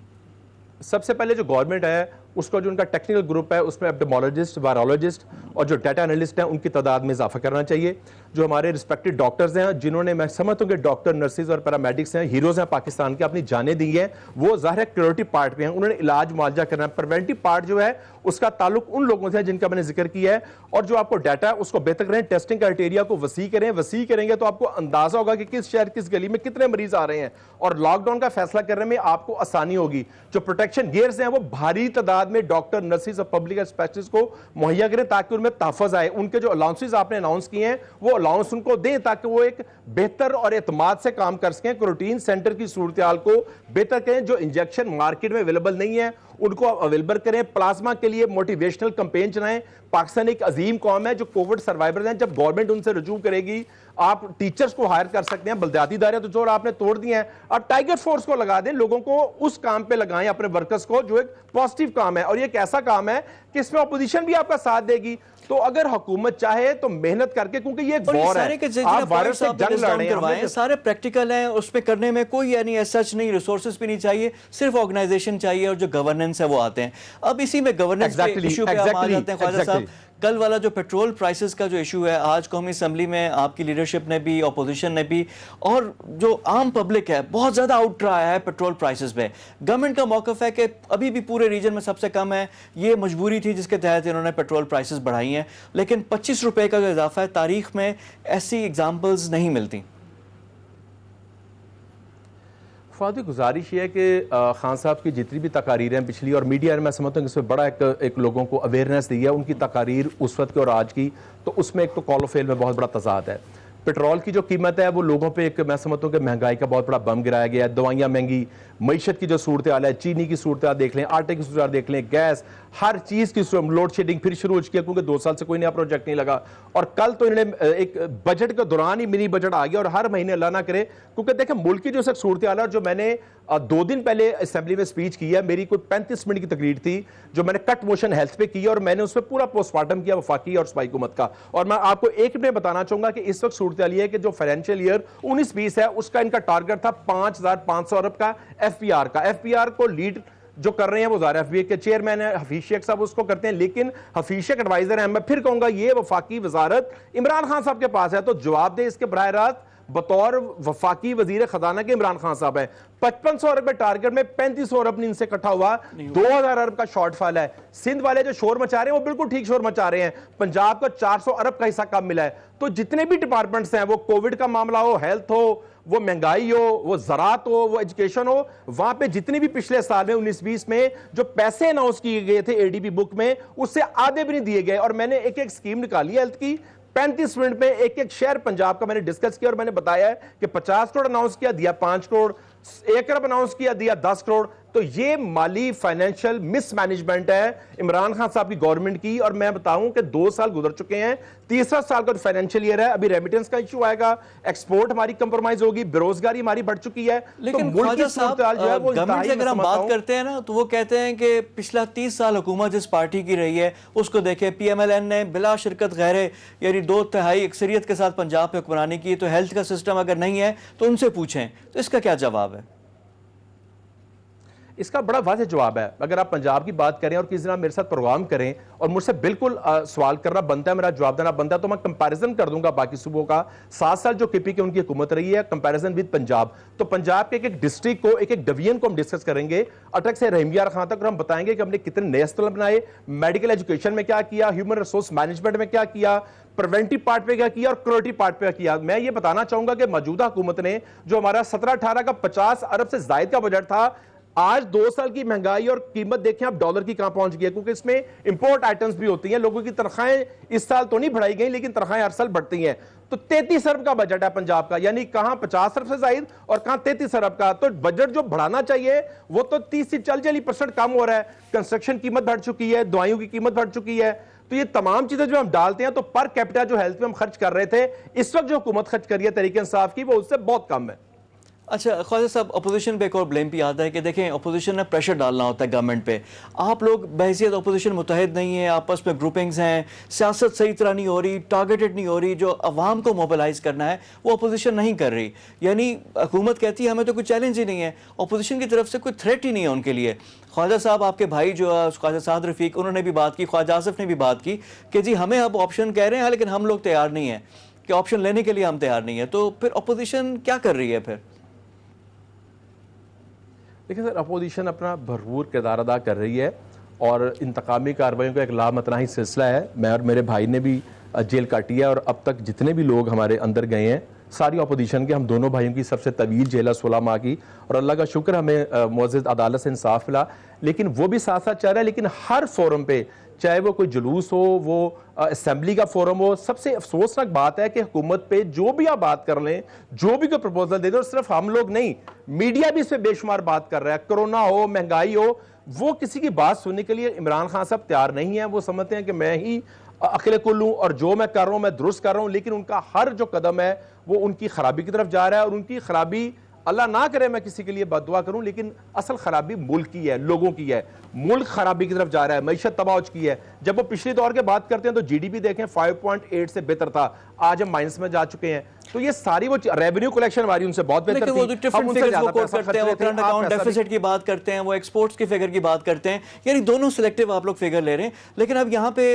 सबसे पहले जो गवर्नमेंट है उसका जो उनका टेक्निकल ग्रुप है उसमें एपिडेमियोलॉजिस्ट, वायरोलॉजिस्ट और जो डाटा एनालिस्ट हैं उनकी तादाद में इजाफा करना चाहिए। जो हमारे रिस्पेक्टेड डॉक्टर्स हैं जिन्होंने, मैं समझता हूं कि डॉक्टर, नर्सेज और पैरामेडिक्स हैं, हीरोज हैं पाकिस्तान के, अपनी जानें दी हैं, वो ज़ाहिर है क्यूरेटिव पार्ट पे हैं, उन्होंने इलाज मुआवजा करना है। प्रिवेंटिव पार्ट जो है उसका ताल्लुक उन लोगों से है जिनका मैंने जिक्र किया है। और जो आपको डाटा है उसको बेहतर करें, टेस्टिंग क्राइटेरिया को वसी करें। वसी करेंगे तो आपको अंदाजा होगा कि किस शहर, किस गली में कितने मरीज आ रहे हैं, और लॉकडाउन का फैसला करने में आपको आसानी होगी। जो प्रोटेक्शन गियर्स हैं वो भारी तादाद में डॉक्टर, नर्सेज और पब्लिक स्पेशलिस्ट को मुहैया करें ताकि उनमें तहफ़्फ़ुज़ आए। उनके जो अलाउंसेज आपने अनाउंस किए हैं वो अलाउंस उनको दें ताकि वो एक बेहतर और एतमाद से काम कर सकें। क्वारंटीन सेंटर की सूरत हाल को बेहतर करें। जो इंजेक्शन मार्केट में अवेलेबल नहीं है उनको अवेलेबल करें। प्लाज्मा के लिए मोटिवेशनल कैंपेन चलाएं। पाकिस्तान एक अजीम कौम है जो कोविड सर्वाइवर्स हैं। जब गवर्नमेंट उनसे रजू करेगी, आप टीचर्स को हायर कर सकते हैं, बलदियाती इदारे तो जो आपने तोड़ दिए हैं, आप टाइगर फोर्स को लगा दें, लोगों को उस काम पे लगाएं, अपने वर्कर्स को, जो एक पॉजिटिव काम है। और ये एक ऐसा काम है कि इसमें अपोजिशन भी आपका साथ देगी। तो अगर हुकूमत चाहे तो मेहनत करके, क्योंकि ये एक वॉर है, आप वायरस से जंग लड़ रहे हैं, सारे प्रैक्टिकल हैं, उसमें करने में कोई यानी ऐसा नहीं रिसोर्सेज भी नहीं चाहिए, सिर्फ ऑर्गेनाइजेशन चाहिए और जो गवर्नेंस है वो आते हैं। अब इसी में गवर्नेंस के इशू पे हम आ जाते हैं ख्वाजा साहब। कल वाला जो पेट्रोल प्राइसेस का जो इशू है, आज कौमी असम्बली में आपकी लीडरशिप ने भी, अपोजिशन ने भी, और जो आम पब्लिक है बहुत ज़्यादा आउट रहा है पेट्रोल प्राइसेस पे। गवर्नमेंट का मौक़िफ़ है कि अभी भी पूरे रीजन में सबसे कम है, ये मजबूरी थी जिसके तहत इन्होंने पेट्रोल प्राइसेस बढ़ाई हैं, लेकिन 25 रुपये का जो इजाफा है, तारीख में ऐसी एग्जाम्पल्स नहीं मिलती। फादी गुजारिश ये है कि खान साहब की जितनी भी तकारीर हैं पिछली, और मीडिया ने, मैं समझता हूँ कि इसमें बड़ा एक लोगों को अवेयरनेस दी है उनकी तकारीर उस वक्त की और आज की, तो उसमें एक तो कॉल ऑफ फेल में बहुत बड़ा तजाद है। पेट्रोल की जो कीमत है वो लोगों पे एक, मैं समझता हूँ कि महंगाई का बहुत बड़ा बम गिराया गया है। दवाइयाँ महंगी, मईशत की जो सूरत हाल है, चीनी की सूरत हाल देख लें, आटे की सूरत हाल देख लें, गैस, हर चीज़ की लोड शेडिंग फिर शुरू हो चुकी है क्योंकि 2 साल से कोई नया प्रोजेक्ट नहीं लगा। और कल तो इन्होंने एक बजट के दौरान ही मिनी बजट आ गया, और हर महीने अल्लाह ना करे, क्योंकि देखें मुल्क की जो सूरत हाल है, जो मैंने 2 दिन पहले असेंबली में स्पीच की है, मेरी कोई 35 मिनट की तकरीर थी जो मैंने कट मोशन हेल्थ पे की, और मैंने उसमें पूरा पोस्टमार्टम किया वफाकी और सूबाई हुकूमत का। और मैं आपको एक मिनट बताना चाहूंगा कि इस वक्त सूरत हाल है कि जो फाइनेंशियल ईयर 19-20 है उसका इनका टारगेट था 5,500 अरब का एफपीआर का। एफपीआर को लीड जो कर रहे हैं वो ज़ाहिर एफबीए के चेयरमैन है हफीज शेख साहब, उसको करते हैं, लेकिन हफीज शेख एडवाइजर है। मैं फिर कहूंगा ये वफाकी वजारत इमरान खान साहब के पास है, तो जवाब दे इसके बराह रास्त बतौर वफाकी वजीर खजाना के इमरान खान साहब है। 5500 अरब के टारगेट में 3500 अरब इनसे इकट्ठा हुआ, 2000 अरब का शॉर्टफॉल है। सिंध वाले जो शोर मचा रहे हैं वो बिल्कुल ठीक शोर मचा रहे हैं। पंजाब को 400 अरब का हिस्सा कम मिला है। तो जितने भी डिपार्टमेंट्स हैं, वो कोविड का मामला हो, हेल्थ हो, वो महंगाई हो, वो ज़राअत हो, वो एजुकेशन हो, वहां पे जितने भी पिछले साल में 19-20 में जो पैसे अनाउंस किए गए थे एडीबी बुक में, उससे आधे भी नहीं दिए गए। और मैंने एक एक स्कीम निकाली हेल्थ की, 35 मिनट में एक एक शहर पंजाब का मैंने डिस्कस किया, और मैंने बताया कि 50 करोड़ अनाउंस किया, दिया 5 करोड़, 1 अरब अनाउंस किया, दिया 10 करोड़। तो ये माली फाइनेंशियल मिसमैनेजमेंट है इमरान खान साहब की गवर्नमेंट की। और मैं बताऊं कि 2 साल गुजर चुके हैं, तीसरा साल का फाइनेंशियल ईयर है, अभी रेमिटेंस का इशू आएगा, एक्सपोर्ट हमारी कंप्रोमाइज होगी, बेरोजगारी हमारी बढ़ चुकी है। लेकिन तो ख्वाजा साहब, गवर्नमेंट से अगर हम बात करते हैं ना, तो वो कहते हैं कि पिछला 30 साल हुकूमत जिस पार्टी की रही है उसको देखें, पीएमएलएन ने बिला शिरकत गैरे यानी 2/3 अक्सरियत के साथ पंजाब पे हुक्मरानी की। तो हेल्थ का सिस्टम अगर नहीं है तो उनसे पूछें, तो इसका क्या जवाब है? इसका बड़ा वाज़ेह जवाब है। अगर आप पंजाब की बात करें और किसी तरह मेरे साथ प्रोग्राम करें और मुझसे बिल्कुल सवाल करना बनता है, मेरा जवाब देना बनता है, तो मैं कंपैरिजन कर दूंगा बाकी सूबों का। 7 साल जो केपी की उनकी हुकूमत रही है, कंपैरिजन विद पंजाब, तो पंजाब के एक एक डिस्ट्रिक्ट को, एक एक डिवीजन को हम डिस्कस करेंगे, अटक से रहीमियार खां तक, और हम बताएंगे कि हमने कितने नए अस्पताल बनाए, मेडिकल एजुकेशन में क्या किया, ह्यूमन रिसोर्स मैनेजमेंट में क्या किया, प्रिवेंटिव पार्ट पे क्या किया और क्रिएटिव पार्ट पे क्या किया। मैं ये बताना चाहूंगा कि मौजूदा हुकूमत ने जो हमारा 17-18 का 50 अरब से जायद का बजट था, आज 2 साल की महंगाई और कीमत देखें आप डॉलर की कहां पहुंच गई है, क्योंकि इसमें इंपोर्ट आइटम्स भी होती हैं। लोगों की तनख्वाहें इस साल तो नहीं बढ़ाई गई, लेकिन तनख्वाहें हर साल बढ़ती हैं। तो 33 अरब का बजट है पंजाब का, यानी कहां 50 अरब से जायद और कहां 33 अरब का। तो बजट जो बढ़ाना चाहिए वो तो 30 से 40% कम हो रहा है। कंस्ट्रक्शन कीमत बढ़ चुकी है, दवाइयों की कीमत बढ़ चुकी है। तो ये तमाम चीजें जो हम डालते हैं, तो पर कैपिटा जो हेल्थ में हम खर्च कर रहे थे, इस वक्त जो हुकूमत खर्च कर रही है तहरीक इंसाफ की, वो उससे बहुत कम है। अच्छा ख्वाजा साहब, अपोजिशन पे एक और ब्लेम भी आता है कि देखें अपोजिशन ने प्रेशर डालना होता है गवर्नमेंट पे। आप लोग बहैसियत अपोजिशन मुतहद नहीं है, आपस में ग्रुपिंग्स हैं, सियासत सही तरह नहीं हो रही, टारगेटेड नहीं हो रही, जो अवाम को मोबिलाइज करना है वो अपोजिशन नहीं कर रही। यानी हुकूमत कहती है हमें तो कोई चैलेंज ही नहीं है, अपोजिशन की तरफ से कोई थ्रेट ही नहीं है उनके लिए। ख्वाजा साहब आपके भाई जो है ख्वाजा साद रफ़ीक, उन्होंने भी बात की, ख्वाजा आसिफ ने भी बात की कि जी हमें अब ऑप्शन कह रहे हैं लेकिन हम लोग तैयार नहीं हैं, कि ऑप्शन लेने के लिए हम तैयार नहीं है। तो फिर अपोजिशन क्या कर रही है फिर? देखिए सर, अपोजिशन अपना भरपूर किरदार अदा कर रही है और इंतकामी कार्रवाइयों का एक लामतनाही सिलसिला है। मैं और मेरे भाई ने भी जेल काटी है और अब तक जितने भी लोग हमारे अंदर गए हैं सारी अपोजिशन के, हम दोनों भाइयों की सबसे तवील जेल 16 माह की, और अल्लाह का शुक्र हमें मुअज़्ज़ज़ अदालत से इंसाफ मिला। लेकिन वो भी साथ साथ चाह रहा है, लेकिन हर फोरम पे, चाहे वो कोई जुलूस हो, वो असेंबली का फोरम हो, सबसे अफसोसनाक बात है कि हुकूमत पे जो भी आप बात कर लें, जो भी कोई प्रपोजल दे दें, और सिर्फ हम लोग नहीं, मीडिया भी इस पर बेशुमार बात कर रहा है, कोरोना हो, महंगाई हो, वो किसी की बात सुनने के लिए इमरान खान साहब तैयार नहीं है। वो समझते हैं कि मैं ही अकेले कुल हूं और जो मैं कर रहा हूं मैं दुरुस्त कर रहा हूं, लेकिन उनका हर जो कदम है वो उनकी खराबी की तरफ जा रहा है। और उनकी खराबी, अल्लाह ना करे मैं किसी के लिए बददुआ करूं, लेकिन असल खराबी मुल्क की है, लोगों की है। मुल्क खराबी की तरफ जा रहा है, मईशत तबाह हो चुकी है। जब वो पिछले दौर के बात करते हैं तो जीडीपी देखें 5.8 से बेहतर था, आज हम माइनस में जा चुके हैं। तो ये सारी वो रेवेन्यू कलेक्शन हमारी उनसे बहुत बेहतर थी, वो डिफरेंट फिगर्स वो कोट करते हैं, वो करंट अकाउंट डेफिसिट की बात करते हैं, वो एक्सपोर्ट्स की फिगर की बात करते हैं, यानी दोनों सिलेक्टिव आप लोग फिगर ले रहे हैं। लेकिन अब यहाँ पे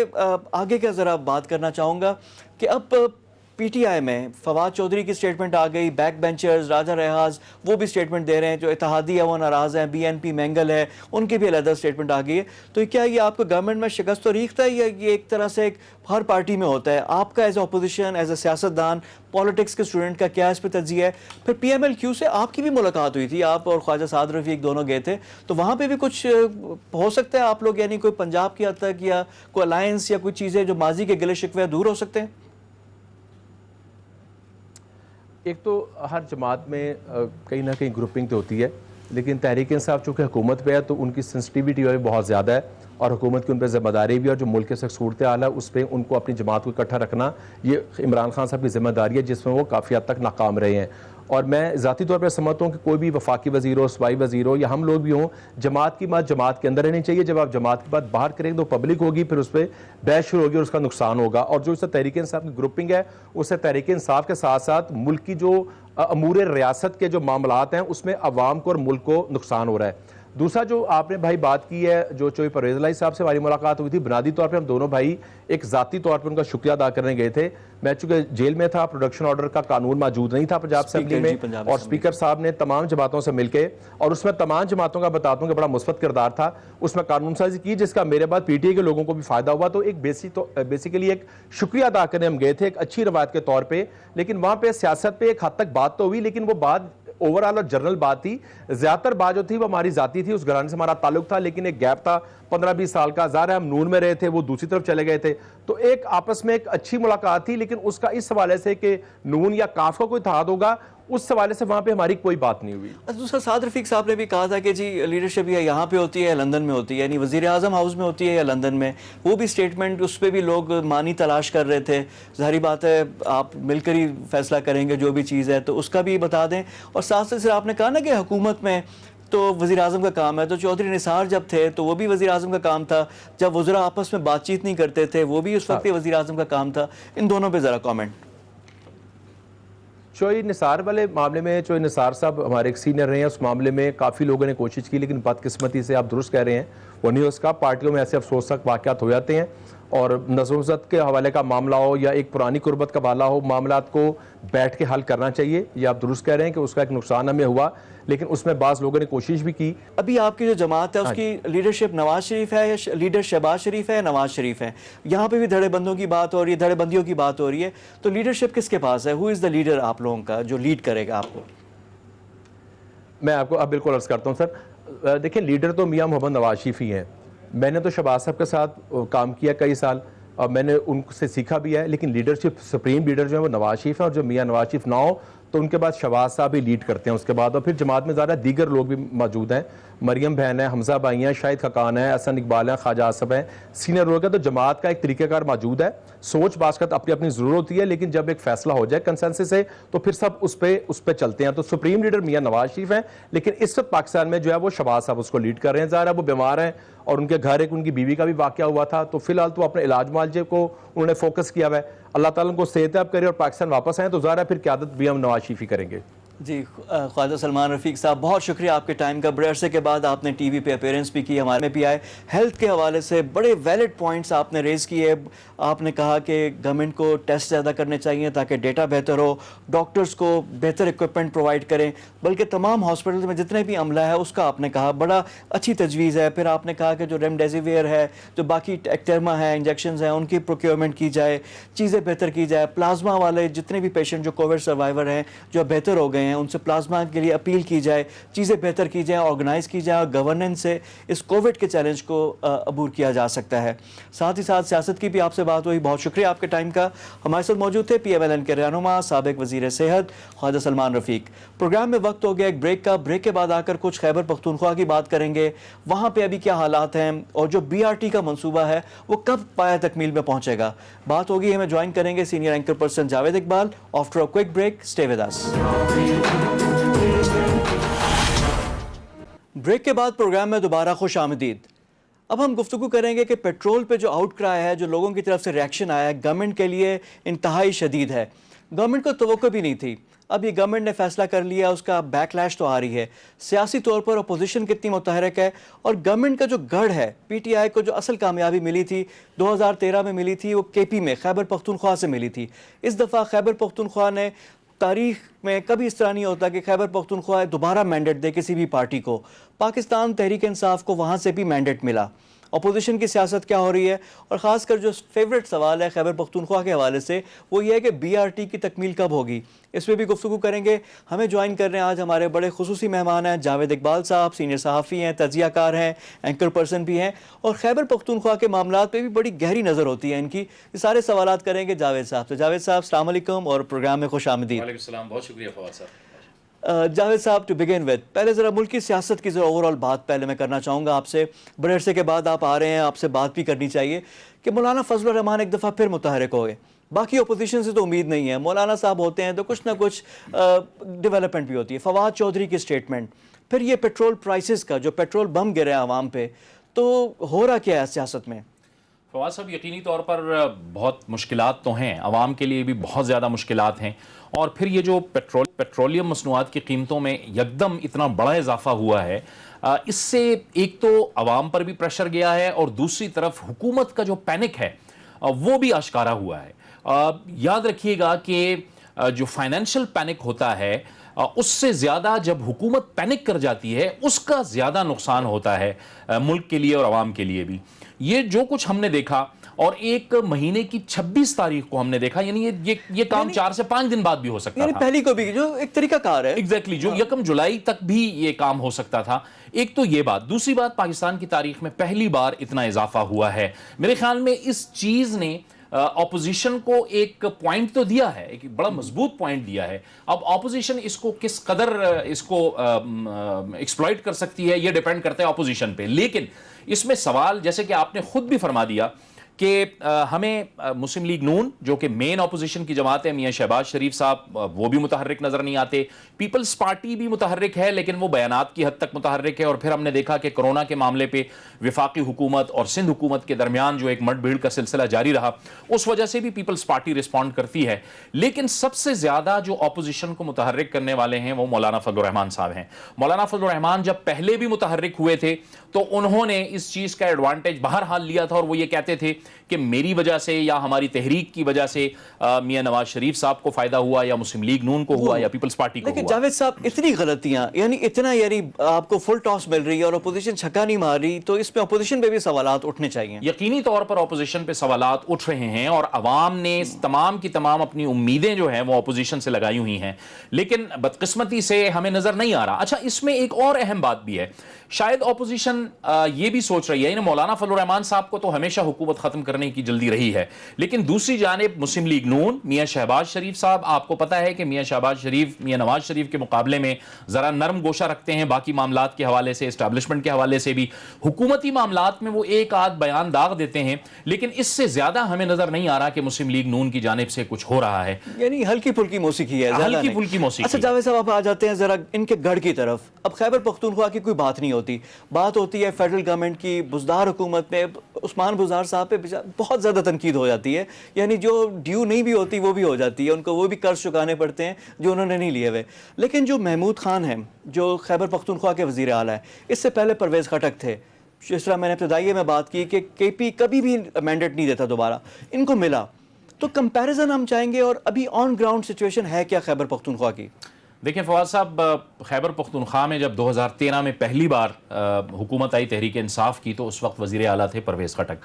आगे का जरा बात करना चाहूँगा कि अब पीटीआई में फवाद चौधरी की स्टेटमेंट आ गई, बैक बेंचर्स, राजा रेहाज वो भी स्टेटमेंट दे रहे हैं, जो इत्तेहादी है वो नाराज़ हैं, बीएनपी मैंगल है उनकी भी अलग स्टेटमेंट आ गई है। तो क्या ये आपको गवर्नमेंट में शिकस्त तो रीखता है, या ये एक तरह से हर पार्टी में होता है? आपका एज अपोजिशन, एज ए सियासतदान, पॉलिटिक्स के स्टूडेंट का क्या इस पर तजिया है? फिर PMLQ से आपकी भी मुलाकात हुई थी, आप और ख्वाजा साद रफ़ीक दोनों गए थे, तो वहाँ पे भी कुछ हो सकता है आप लोग, यानी कोई पंजाब की हद तक या कोई अलायंस या कोई चीज़ें जो माजी के गिले शिकवे दूर हो सकते हैं? एक तो हर जमात में कहीं ना कहीं ग्रुपिंग तो होती है, लेकिन तहरीक इंसाफ चूँकि हुकूमत पे है तो उनकी सेंसिटिविटी भी बहुत ज़्यादा है और हुकूमत की उन पर ज़िम्मेदारी भी है, और जो मुल्क के सूरत हाल है उस पर उनको अपनी जमात को इकट्ठा रखना ये इमरान खान साहब की जिम्मेदारी है, जिसमें वो काफ़ी हद तक नाकाम रहे हैं। और मैं ज़ाती तौर पर समझता हूँ कि कोई भी वफाकी वज़ीर हो, सूबाई वज़ीर हो, या हम लोग भी हों, जमात की बात जमात के अंदर रहनी चाहिए। जब आप जमात की बात बाहर करेंगे तो पब्लिक होगी, फिर उस पर बहस शुरू होगी और उसका नुकसान होगा। और जो इससे तहरीक इंसाफ की ग्रुपिंग है, उससे तहरीक इंसाफ के साथ साथ मुल्क की जो अमूर रियासत के जो मामलात हैं उसमें अवाम को और मुल्क को नुकसान हो रहा है। दूसरा जो आपने भाई बात की है, जो चोई परवेज़ इलाही साहब से हमारी मुलाकात हुई थी, बुनियादी तौर पे हम दोनों भाई एक ज़ाती तौर पे उनका शुक्रिया अदा करने गए थे। मैं चूँकि जेल में था, प्रोडक्शन ऑर्डर का कानून मौजूद नहीं था पंजाब असेंबली में, और स्पीकर साहब ने तमाम जमातों से मिलकर, और उसमें तमाम जमातों का बताता हूँ कि बड़ा मुस्बत किरदार था, उसमें कानून साजी की जिसका मेरे बाद PTA के लोगों को भी फ़ायदा हुआ। तो एक बेसिकली एक शुक्रिया अदा करने हम गए थे, एक अच्छी रवायत के तौर पर। लेकिन वहाँ पर सियासत पर एक हद तक बात तो हुई, लेकिन वो बात ओवरऑल और जनरल बात थी। ज्यादातर बात जो थी वो हमारी जाती थी, उस घराने से हमारा ताल्लुक था, लेकिन एक गैप था 15-20 साल का। ज़ाहिर है हम नून में रहे थे, वो दूसरी तरफ चले गए थे, तो एक आपस में एक अच्छी मुलाकात थी। लेकिन उसका इस हवाले से कि नून या काफ का कोई इत्तेहाद होगा, उस हवाले से वहाँ पे हमारी कोई बात नहीं हुई। दूसरा साद रफ़ीक साहब ने भी कहा था कि जी लीडरशिप या यहाँ पे होती है या लंदन में होती है, यानी वज़ीर आज़म हाउस में होती है या लंदन में, वो भी स्टेटमेंट, उस पर भी लोग मानी तलाश कर रहे थे। ज़ाहिर बात है आप मिलकर ही फैसला करेंगे जो भी चीज़ है, तो उसका भी बता दें। और साथ साथ आपने कहा ना कि हुकूमत में तो वज़ीर आज़म का काम है, तो चौधरी निसार जब थे तो वो भी वज़ीर आज़म का काम था, जब वज़रा आपस में बातचीत नहीं करते थे वो भी उस वक्त वज़ीर आज़म का काम था। इन दोनों पर ज़रा कॉमेंट। चोई निसार वाले मामले में, चोई निसार साहब हमारे एक सीनियर रहे हैं, उस मामले में काफ़ी लोगों ने कोशिश की, लेकिन बदकिस्मती से आप दुरुस्त कह रहे हैं वो नहीं हो सका। पार्टियों में ऐसे अफसोसनाक वाक़यात हो जाते हैं, और नज़र के हवाले का मामला हो या एक पुरानी कुर्बत का बाला हो, मामलात को बैठ के हल करना चाहिए। ये आप दुरुस्त कह रहे हैं कि उसका एक नुकसान हमें हुआ, लेकिन उसमें बाज़ लोगों ने कोशिश भी की। अभी आपकी जो जमात है उसकी लीडरशिप नवाज शरीफ है या लीडर शहबाज शरीफ है या नवाज शरीफ है? यहाँ पे भी धड़ेबंदों की बात हो रही है, धड़ेबंदियों की बात हो रही है, तो लीडरशिप किसके पास है? हु इज़ द लीडर आप लोगों का जो लीड करेगा आपको? मैं आपको अब बिल्कुल अर्ज़ करता हूँ सर, देखिए लीडर तो मियाँ मोहम्मद नवाज शरीफ ही हैं। मैंने तो शहबाज साहब के साथ काम किया कई साल, और मैंने उनसे सीखा भी है, लेकिन लीडरशिप सुप्रीम लीडर जो है वो नवाज शरीफ है, और जो मियाँ नवाज शरीफ ना हो तो उनके बाद शहबाज साहब ही लीड करते हैं उसके बाद। और फिर जमात में ज़्यादा दीगर लोग भी मौजूद हैं, मरियम बहन है, हमजा भाई हैं, शाहिद खकान है, हसन इकबाल हैं, ख्वाजा आसफ हैं, सीनियर लोग हैं। तो जमात का एक तरीक़ाकार मौजूद है, सोच बासकत अपनी अपनी जरूरत होती है, लेकिन जब एक फैसला हो जाए कंसेंसस से तो फिर सब उस पे चलते हैं। तो सुप्रीम लीडर मियां नवाज शरीफ हैं, लेकिन इस वक्त पाकिस्तान में जो है वो शहबाज साहब उसको लीड कर रहे हैं। ज़ाहिर है वो बीमार हैं और उनके घर एक उनकी बीवी का भी वाकया हुआ था, तो फिलहाल तो अपने इलाज मुआलजे को उन्होंने फोकस किया हुआ है। अल्लाह ताला उनको सेहतयाब करे और पाकिस्तान वापस आए तो ज़ाहिर है फिर क़यादत भी हम नवाज शरीफ ही करेंगे। जी, ख्वाजा सलमान रफ़ीक साहब, बहुत शुक्रिया आपके टाइम का। बड़े अरसे के बाद आपने टीवी पे अपीयरेंस भी की, हमारे में भी आए। हेल्थ के हवाले से बड़े वैलिड पॉइंट्स आपने रेज़ किए। आपने कहा कि गवर्नमेंट को टेस्ट ज़्यादा करने चाहिए ताकि डेटा बेहतर हो, डॉक्टर्स को बेहतर इक्विपमेंट प्रोवाइड करें, बल्कि तमाम हॉस्पिटल में जितने भी अमला है उसका आपने कहा बड़ा अच्छी तजवीज़ है। फिर आपने कहा कि जो रेमडेसिविर है, जो बाकी एक्टेरमा है, इंजेक्शन हैं, उनकी प्रोक्योरमेंट की जाए, चीज़ें बेहतर की जाए। प्लाज्मा वाले जितने भी पेशेंट जो कोविड सर्वाइवर हैं जो बेहतर हो गए हैं, उनसे प्लाज्मा के लिए अपील की जाए, चीज़ें बेहतर की जाए, ऑर्गेनाइज़ की जाए और गवर्नेंस से इस कोविड के चैलेंज को अबूर किया जा सकता है। साथ ही साथ सियासत की भी आपसे बात हुई। बहुत शुक्रिया आपके टाइम का। हमारे साथ मौजूद थे PMLN के रहनुमा साबिक वज़ीर सेहत ख्वाजा सलमान रफ़ीक। प्रोग्राम में वक्त हो गया एक ब्रेक का। ब्रेक के बाद आकर कुछ खैबर पख्तूनख्वा की बात करेंगे, वहाँ पर अभी क्या हालात हैं और जो BRT का मनसूबा है वो कब पाया तकमील में पहुँचेगा। बात होगी, हमें ज्वाइन करेंगे senior anchor person Javed Iqbal. After a quick break, stay with us. Break के बाद प्रोग्राम में दोबारा खुश आमदीद। अब हम गुफ्तगू करेंगे कि पेट्रोल पे जो आउटक्राई है, जो लोगों की तरफ से रिएक्शन आया है, गवर्नमेंट के लिए इंतहाई शदीद है। गवर्नमेंट को तवक्को भी नहीं थी, अब ये गवर्नमेंट ने फैसला कर लिया, उसका बैकलैश तो आ रही है। सियासी तौर पर अपोजिशन कितनी मुतहरक है और गवर्नमेंट का जो गढ़ है, PTI को जो असल कामयाबी मिली थी 2013 में मिली थी, वो KP में खैबर पख्तूनख्वा से मिली थी। इस दफ़ा खैबर पख्तूनख्वा ने, तारीख में कभी इस तरह नहीं होता कि खैबर पख्तूनख्वा दोबारा मैंडेट दे किसी भी पार्टी को। पाकिस्तान तहरीक इंसाफ को वहाँ से भी मैंडेट मिला। अपोजिशन की सियासत क्या हो रही है, और ख़ासकर जो फेवरेट सवाल है खैबर पख्तूनख्वा के हवाले से, वो ये है कि BRT की तकमील कब होगी। इस पर भी गुफ्तगू करेंगे। हमें ज्वाइन कर रहे हैं आज हमारे बड़े खुसूसी मेहमान हैं जावेद इकबाल साहब, सीनियर सहाफ़ी हैं, तजियाकार हैं, एंकर पर्सन भी हैं, और खैबर पख्तूनख्वा के मामलात पे भी बड़ी गहरी नज़र होती है इनकी। ये सारे सवालात करेंगे जावेद साहब। तो जावेद साहब, अस्सलाम वालेकुम और प्रोग्राम में खुश आमदीद। वालेकुम सलाम, बहुत शुक्रिया फवाद साहब। जावेद साहब, टू बिगिन विद, पहले ज़रा मुल्क की सियासत की ज़रा ओवरऑल बात पहले मैं करना चाहूँगा आपसे। बड़े अरसे के बाद आप आ रहे हैं, आपसे बात भी करनी चाहिए कि मौलाना फजलुर रहमान एक दफ़ा फिर मुतहरक हो गए। बाकी अपोजिशन से तो उम्मीद नहीं है, मौलाना साहब होते हैं तो कुछ ना कुछ डेवलपमेंट भी होती है। फवाद चौधरी की स्टेटमेंट, फिर ये पेट्रोल प्राइसेस का जो पेट्रोल बम गिरे आवाम पे, तो हो रहा क्या है सियासत में? फवाद साहब, यकीनी तौर पर बहुत मुश्किलात तो हैं, आवाम के लिए भी बहुत ज़्यादा मुश्किलात हैं। और फिर ये जो पेट्रोलियम मसनूआत की कीमतों में यकदम इतना बड़ा इजाफा हुआ है, इससे एक तो आवाम पर भी प्रेशर गया है और दूसरी तरफ हुकूमत का जो पैनिक है वो भी आश्कारा हुआ है। याद रखिएगा कि जो फाइनेंशियल पैनिक होता है उससे ज़्यादा जब हुकूमत पैनिक कर जाती है उसका ज़्यादा नुकसान होता है मुल्क के लिए और आवाम के लिए भी। ये जो कुछ हमने देखा, और एक महीने की 26 तारीख को हमने देखा, यानी ये काम 4 से 5 दिन बाद भी हो सकता था। पहली को भी जो एक तरीका कार है, एग्जैक्टली, जो 1 जुलाई तक भी ये काम हो सकता था। एक तो ये बात, दूसरी बात, पाकिस्तान की तारीख में पहली बार इतना इजाफा हुआ है। मेरे ख्याल में इस चीज ने ऑपोजिशन को एक पॉइंट तो दिया है, एक बड़ा मजबूत पॉइंट दिया है। अब ऑपोजिशन इसको किस कदर इसको एक्सप्लॉइट कर सकती है, ये डिपेंड करता है ऑपोजिशन पे। लेकिन इसमें सवाल, जैसे कि आपने खुद भी फरमा दिया कि हमें मुस्लिम लीग नून, जो कि मेन ऑपोजिशन की जमात है, मियां शहबाज शरीफ साहब, वो भी मुतहर्रिक नजर नहीं आते। पीपल्स पार्टी भी मुतहर्रिक है, लेकिन वो बयानात की हद तक मुतहर्रिक है। और फिर हमने देखा कि कोरोना के मामले पे विफाकी हुकूमत और सिंध हुकूमत के दरमियान जो एक मठभेड़ का सिलसिला जारी रहा, उस वजह से भी पीपल्स पार्टी रिस्पॉन्ड करती है। लेकिन सबसे ज्यादा जो ऑपोजिशन को मुतहर्रिक करने वाले हैं वो मौलाना फजलुर रहमान साहब हैं। मौलाना फजलुर रहमान जब पहले भी मुतहर्रिक हुए थे तो उन्होंने इस चीज का एडवांटेज बहरहाल लिया था, और वो ये कहते थे कि मेरी वजह से या हमारी तहरीक की वजह से मियां नवाज शरीफ साहब को फायदा हुआ, या मुस्लिम लीग नून को हुआ, या पीपल्स पार्टी को लेकिन हुआ। जावेद साहब, इतनी गलतियां, यानी आपको फुल टॉस मिल रही है और अपोजिशन छक्का नहीं मार रही, तो इसमें अपोजिशन पे भी सवालात उठने चाहिए। यकीनी तौर पर अपोजिशन पे सवालात उठ रहे हैं, और अवाम ने तमाम की तमाम अपनी उम्मीदें जो हैं वो अपोजिशन से लगाई हुई हैं, लेकिन बदकिस्मती से हमें नजर नहीं आ रहा। अच्छा, इसमें एक और अहम बात भी है। शायद ऑपोजिशन ये भी सोच रही है, मौलाना फजल रहमान साहब को तो हमेशा हुकूमत खत्म करने की जल्दी रही है, लेकिन दूसरी जानिब मुस्लिम लीग नून, मियां शहबाज शरीफ साहब, आपको पता है कि मियां शहबाज शरीफ मियां नवाज शरीफ के मुकाबले में जरा नरम गोशा रखते हैं बाकी मामलात के हवाले से, एस्टैब्लिशमेंट के हवाले से भी। हुकूमती मामलात में वो एक आध बयान दाग देते हैं, लेकिन इससे ज्यादा हमें नजर नहीं आ रहा कि मुस्लिम लीग नून की जानिब से कुछ हो रहा है, यानी हल्की फुल्की मौसीकी है, हल्की फुल्की मौसीकी। अच्छा जावेद साहब, आप आ जाते हैं जरा इनके गढ़ की तरफ। अब खैबर पख्तूनख्वा की कोई बात नहीं होती, बात होती है फेडरल गवर्नमेंट की। बुज़दार हुकूमत में उस्मान बुज़दार साहब पे बहुत ज़्यादा तनकीद हो जाती है, यानी जो ड्यू नहीं भी होती वो भी हो जाती है, उनको वो भी कर्ज चुकाने पड़ते हैं जो उन्होंने नहीं लिए हुए। लेकिन जो महमूद खान हैं, जो खैबर पख्तूनख्वा के वज़ीर आला हैं, इससे पहले परवेज़ खटक थे, जिस तरह मैंने इब्तदाई में बात की कि केपी कभी भी मैंडेट नहीं देता दोबारा, इनको मिला। तो कंपैरिजन हम चाहेंगे, और अभी ऑन ग्राउंड सिचुएशन है क्या खैबर पख्तूनख्वा की? देखिए फवाद साहब, खैबर पख्तूनख्वा में जब 2013 में पहली बार हुकूमत आई तहरीक इंसाफ की, तो उस वक्त वज़ीर आला थे परवेज़ खटक।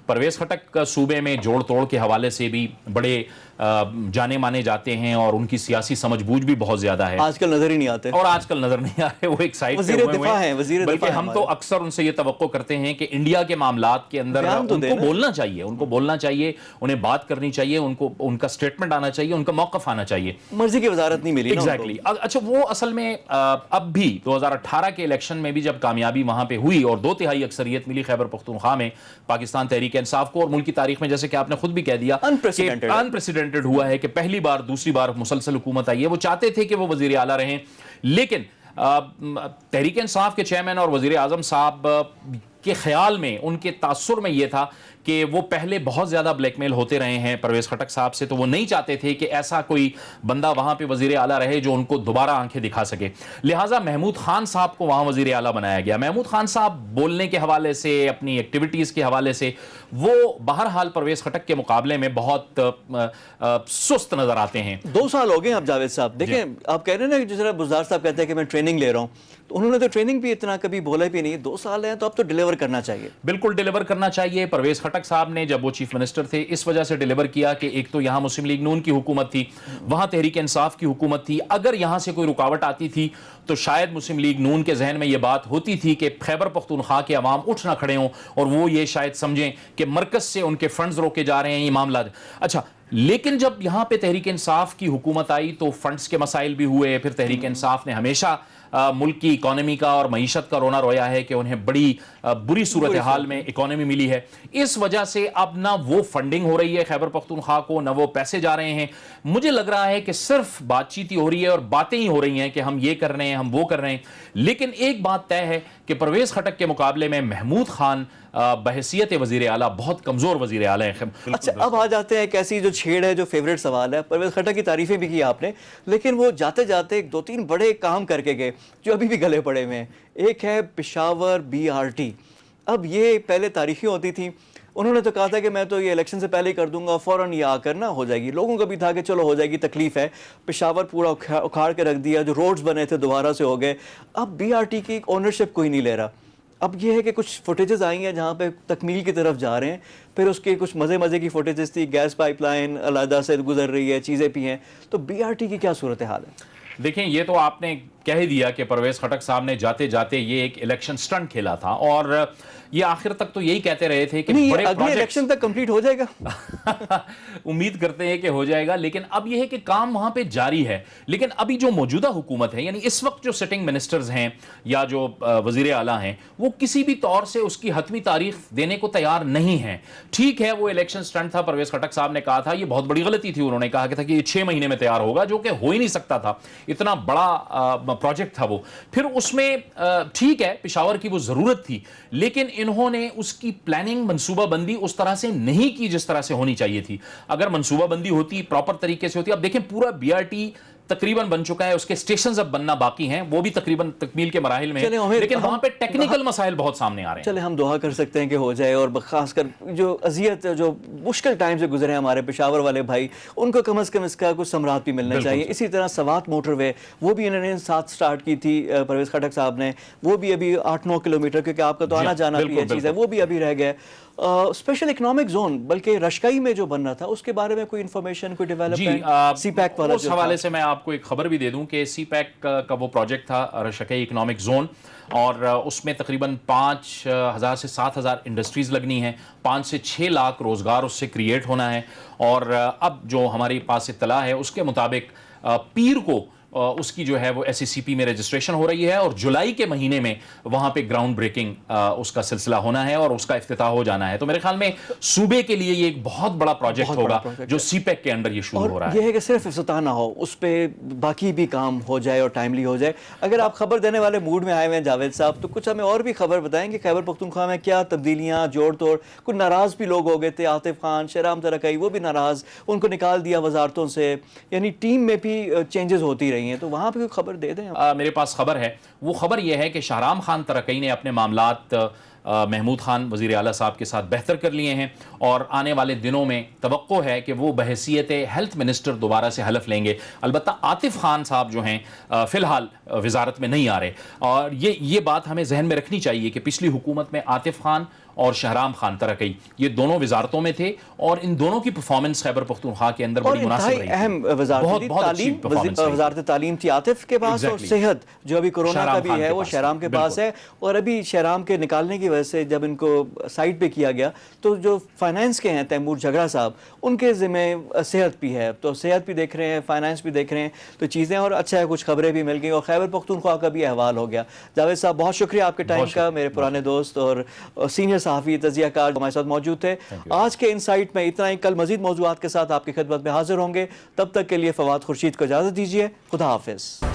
परवेज़ खटक सूबे में जोड़ तोड़ के हवाले से भी बड़े जाने माने जाते हैं और उनकी सियासी समझबूझ भी बहुत ज्यादा है। आजकल नजर ही नहीं आते, और आजकल नजर नहीं आ रहे, वो एक साइड पे हुए हैं। बल्कि हम तो अक्सर उनसे ये तवक्को करते हैं कि इंडिया के मामलात के अंदर उनको बोलना चाहिए, उनको बोलना चाहिए, उन्हें बात करनी चाहिए, उनको उनका स्टेटमेंट आना चाहिए, उनका मौक़िफ़ आना चाहिए। मर्जी की वजारत नहीं मिली। एग्जैक्टली। अच्छा, वो असल में अब भी 2018 के इलेक्शन में भी जब कामयाबी वहां पे हुई और 2/3 अक्सरियत मिली खैबर पख्तूनख्वा में पाकिस्तान तहरीक इंसाफ को, और मुल्क की तारीख में जैसे कि आपने खुद भी कह दिया अनप्रेसिडेंटेड हुआ है कि पहली बार दूसरी बार मुसलसल हुकूमत आई है। वो चाहते थे कि वो वजीर आला रहें, लेकिन तहरीक इंसाफ के चेयरमैन और वजीर आजम साहब के ख्याल में, उनके तासुर में यह था कि वो पहले बहुत ज़्यादा ब्लैकमेल होते रहे हैं परवेज़ खटक साहब से, तो वो नहीं चाहते थे कि ऐसा कोई बंदा वहाँ पे वज़ीर आला रहे जो उनको दोबारा आंखें दिखा सके। लिहाजा महमूद खान साहब को वहाँ वज़ीर आला बनाया गया। महमूद खान साहब बोलने के हवाले से, अपनी एक्टिविटीज़ के हवाले से, वो बहरहाल परवेज़ खटक के मुकाबले में बहुत सुस्त नज़र आते हैं। 2 साल हो गए अब जावेद साहब, देखें आप कह रहे हैं ना, जिस तरह बुज़दार साहब कहते हैं कि मैं ट्रेनिंग ले रहा हूँ, तो उन्होंने तो ट्रेनिंग भी इतना कभी बोला भी नहीं। 2 साल हैं तो अब तो डिलीवर करना चाहिए। बिल्कुल डिलीवर करना चाहिए। परवेज़ खटक साहब ने, जब वो चीफ मिनिस्टर थे, इस वजह से डिलीवर किया कि एक तो यहां मुस्लिम लीग नून की हुकूमत थी, वहां तहरीक इंसाफ की हुकूमत थी। अगर यहां से कोई रुकावट आती थी तो शायद मुस्लिम लीग नून के जहन में यह बात होती थी कि खैबर पख्तूनख्वा के अवाम उठ ना खड़े हों और वो ये शायद समझें कि मरकज से उनके फंड्स रोके जा रहे हैं, ये मामला। अच्छा, लेकिन जब यहां पे तहरीक इंसाफ की हुकूमत आई तो फंड्स के मसाइल भी हुए। फिर तहरीक इंसाफ ने हमेशा मुल्क की इकोनॉमी का और मईशत का रोना रोया है कि उन्हें बड़ी बुरी सूरत हाल में इकोनॉमी मिली है। इस वजह से अब ना वो फंडिंग हो रही है खैबर पख्तूनख्वा को, ना वो पैसे जा रहे हैं। मुझे लग रहा है कि सिर्फ बातचीत ही हो रही है और बातें ही हो रही हैं कि हम ये कर रहे हैं, हम वो कर रहे हैं। लेकिन एक बात तय है कि परवेज़ खटक के मुकाबले में महमूद खान बहसियत वज़ीर आला बहुत कमज़ोर वज़ीर आला है। अच्छा, अब आ जाते हैं एक ऐसी जो छेड़ है, जो फेवरेट सवाल है। परवेज़ खटक की तारीफें भी की आपने, लेकिन वो जाते जाते 2-3 बड़े काम करके गए जो अभी भी गले पड़े हुए हैं। एक है पेशावर BRT। अब ये पहले तारीखें होती थी, उन्होंने तो कहा था कि मैं तो ये इलेक्शन से पहले ही कर दूंगा, फ़ौरन ये आकर ना हो जाएगी। लोगों को भी था कि चलो हो जाएगी, तकलीफ है। पेशावर पूरा उखाड़ के रख दिया, जो रोड्स बने थे दोबारा से हो गए। अब BRT की ओनरशिप कोई नहीं ले रहा। अब ये है कि कुछ फुटेजेस आई हैं जहाँ पे तकमील की तरफ जा रहे हैं, फिर उसके कुछ मज़े की फुटेजेस थी, गैस पाइपलाइन अलहदा से गुजर रही है, चीज़ें भी हैं। तो BRT की क्या सूरत हाल है? देखें, ये तो आपने कह ही दिया कि परवेज़ खटक साहब ने जाते जाते ये एक इलेक्शन स्टंट खेला था, और ये आखिर तक तो यही कहते रहे थे कि बड़े अगले इलेक्शन तक कंप्लीट हो जाएगा। उम्मीद करते हैं कि हो जाएगा, लेकिन अब यह है कि काम वहां पे जारी है। लेकिन अभी जो मौजूदा हुकूमत है, यानी इस वक्त जो सिटिंग मिनिस्टर्स हैं या जो वजीर आला हैं, वो किसी भी तौर से उसकी हतमी तारीख देने को तैयार नहीं है। ठीक है, वो इलेक्शन स्टंट था, परवेज़ खटक साहब ने कहा था, ये बहुत बड़ी गलती थी। उन्होंने कहा था कि ये 6 महीने में तैयार होगा, जो कि हो ही नहीं सकता था, इतना बड़ा प्रोजेक्ट था वो। फिर उसमें ठीक है, पेशावर की वो जरूरत थी, लेकिन इन्होंने उसकी प्लानिंग, मनसूबाबंदी उस तरह से नहीं की जिस तरह से होनी चाहिए थी। अगर मनसूबाबंदी होती, प्रॉपर तरीके से होती। अब देखें, पूरा BRT तकरीबन बन चुका है, उसके स्टेशंस अब बनना बाकी हैं, वो भी तकरीबन तकमील के मराहिल में है, लेकिन वहां पे टेक्निकल मसाइल बहुत सामने आ रहे हैं। चले हम दुआ कर सकते हैं कि हो जाए, और खासकर जो अजियत, जो मुश्किल टाइम से गुजरे हैं हमारे पेशावर वाले भाई, उनको कम से कम इसका कुछ समरात भी मिलना चाहिए। इसी तरह सवात मोटरवे, वो भी इन्होंने साथ स्टार्ट की थी परवेज़ खटक साहब ने, वो भी अभी 8-9 किलोमीटर, क्योंकि आपका तो आना जाना भी है चीज़ है, वो भी अभी रह गया। स्पेशल इकोनॉमिक जोन बल्कि रशकई में जो बनना था उसके बारे में कोई इन्फॉर्मेशन, कोई डेवलपमेंट सीपैक वाला उस हवाले से मैं आपको एक खबर भी दे दूं कि सीपैक का वो प्रोजेक्ट था रशकई इकोनॉमिक जोन, और उसमें तकरीबन 5,000 से 7,000 इंडस्ट्रीज लगनी हैं, 5 से 6 लाख रोजगार उससे क्रिएट होना है। और अब जो हमारे पास इत्तला है उसके मुताबिक पीर को उसकी जो है वो SECP में रजिस्ट्रेशन हो रही है और जुलाई के महीने में वहां पे ग्राउंड ब्रेकिंग उसका सिलसिला होना है और उसका इफ्तिताह हो जाना है। तो मेरे ख्याल में सूबे के लिए ये एक बहुत बड़ा प्रोजेक्ट होगा जो सीपैक के अंडर ये शुरू हो रहा है। ये है कि सिर्फ इफ्तिताह ना हो, उस पर बाकी भी काम हो जाए और टाइमली हो जाए। अगर आप खबर देने वाले मूड में आए हुए हैं जावेद साहब, तो कुछ हमें और भी खबर बताएंगे खैबर पख्तूनख्वा में क्या तब्दीलियाँ, जोड़ तोड़। कुछ नाराज भी लोग हो गए थे, आतिफ खान, शहराम तरकई, वो भी नाराज, उनको निकाल दिया वजारतों से, यानी टीम में भी चेंजेस होती रही हैं। तो वहाँ पर खबर दे दें। मेरे पास खबर है, वो खबर यह है कि शहराम खान तरकई ने अपने मामलात महमूद खान वज़ीर आला साहब के साथ बेहतर कर लिए हैं और आने वाले दिनों में तवक्को है कि वो बहैसियत हेल्थ मिनिस्टर दोबारा से हलफ लेंगे। अलबत्ता आतिफ खान साहब जो हैं फ़िलहाल वजारत में नहीं आ रहे, और ये बात हमें जहन में रखनी चाहिए कि पिछली हुकूमत में आतिफ खान और शहराम खान तरकई ये दोनों वजारतों में थे और इन दोनों की परफॉर्मेंस खैबर पख्तूनख्वा के अंदर बड़ी मुनासिब रही। अहम वजारत तालीम थी आतिफ के पास, और सेहत जो अभी कोरोना का भी है वो शहराम के पास है। और अभी शहराम के निकालने की वजह से जब इनको साइड पे किया गया तो जो फाइनेंस के हैं तैमूर झगड़ा साहब, उनके ज़िम्मे सेहत भी है, तो सेहत भी देख रहे हैं, फाइनेंस भी देख रहे हैं, तो चीज़ें और अच्छा है, कुछ खबरें भी मिल गई और खैबर पख्तूनख्वा का भी अहवाल हो गया। जावेद साहब बहुत शुक्रिया आपके टाइम का, मेरे पुराने दोस्त और सीनियर सहाफ़ी तज़ियाकार हमारे साथ मौजूद थे। आज के इनसाइट में इतना ही, कल मज़ीद मौज़ूआत के साथ आपकी खिदमत में हाजिर होंगे। तब तक के लिए फवाद खुर्शीद को इजाज़त दीजिए। खुदा हाफिज़।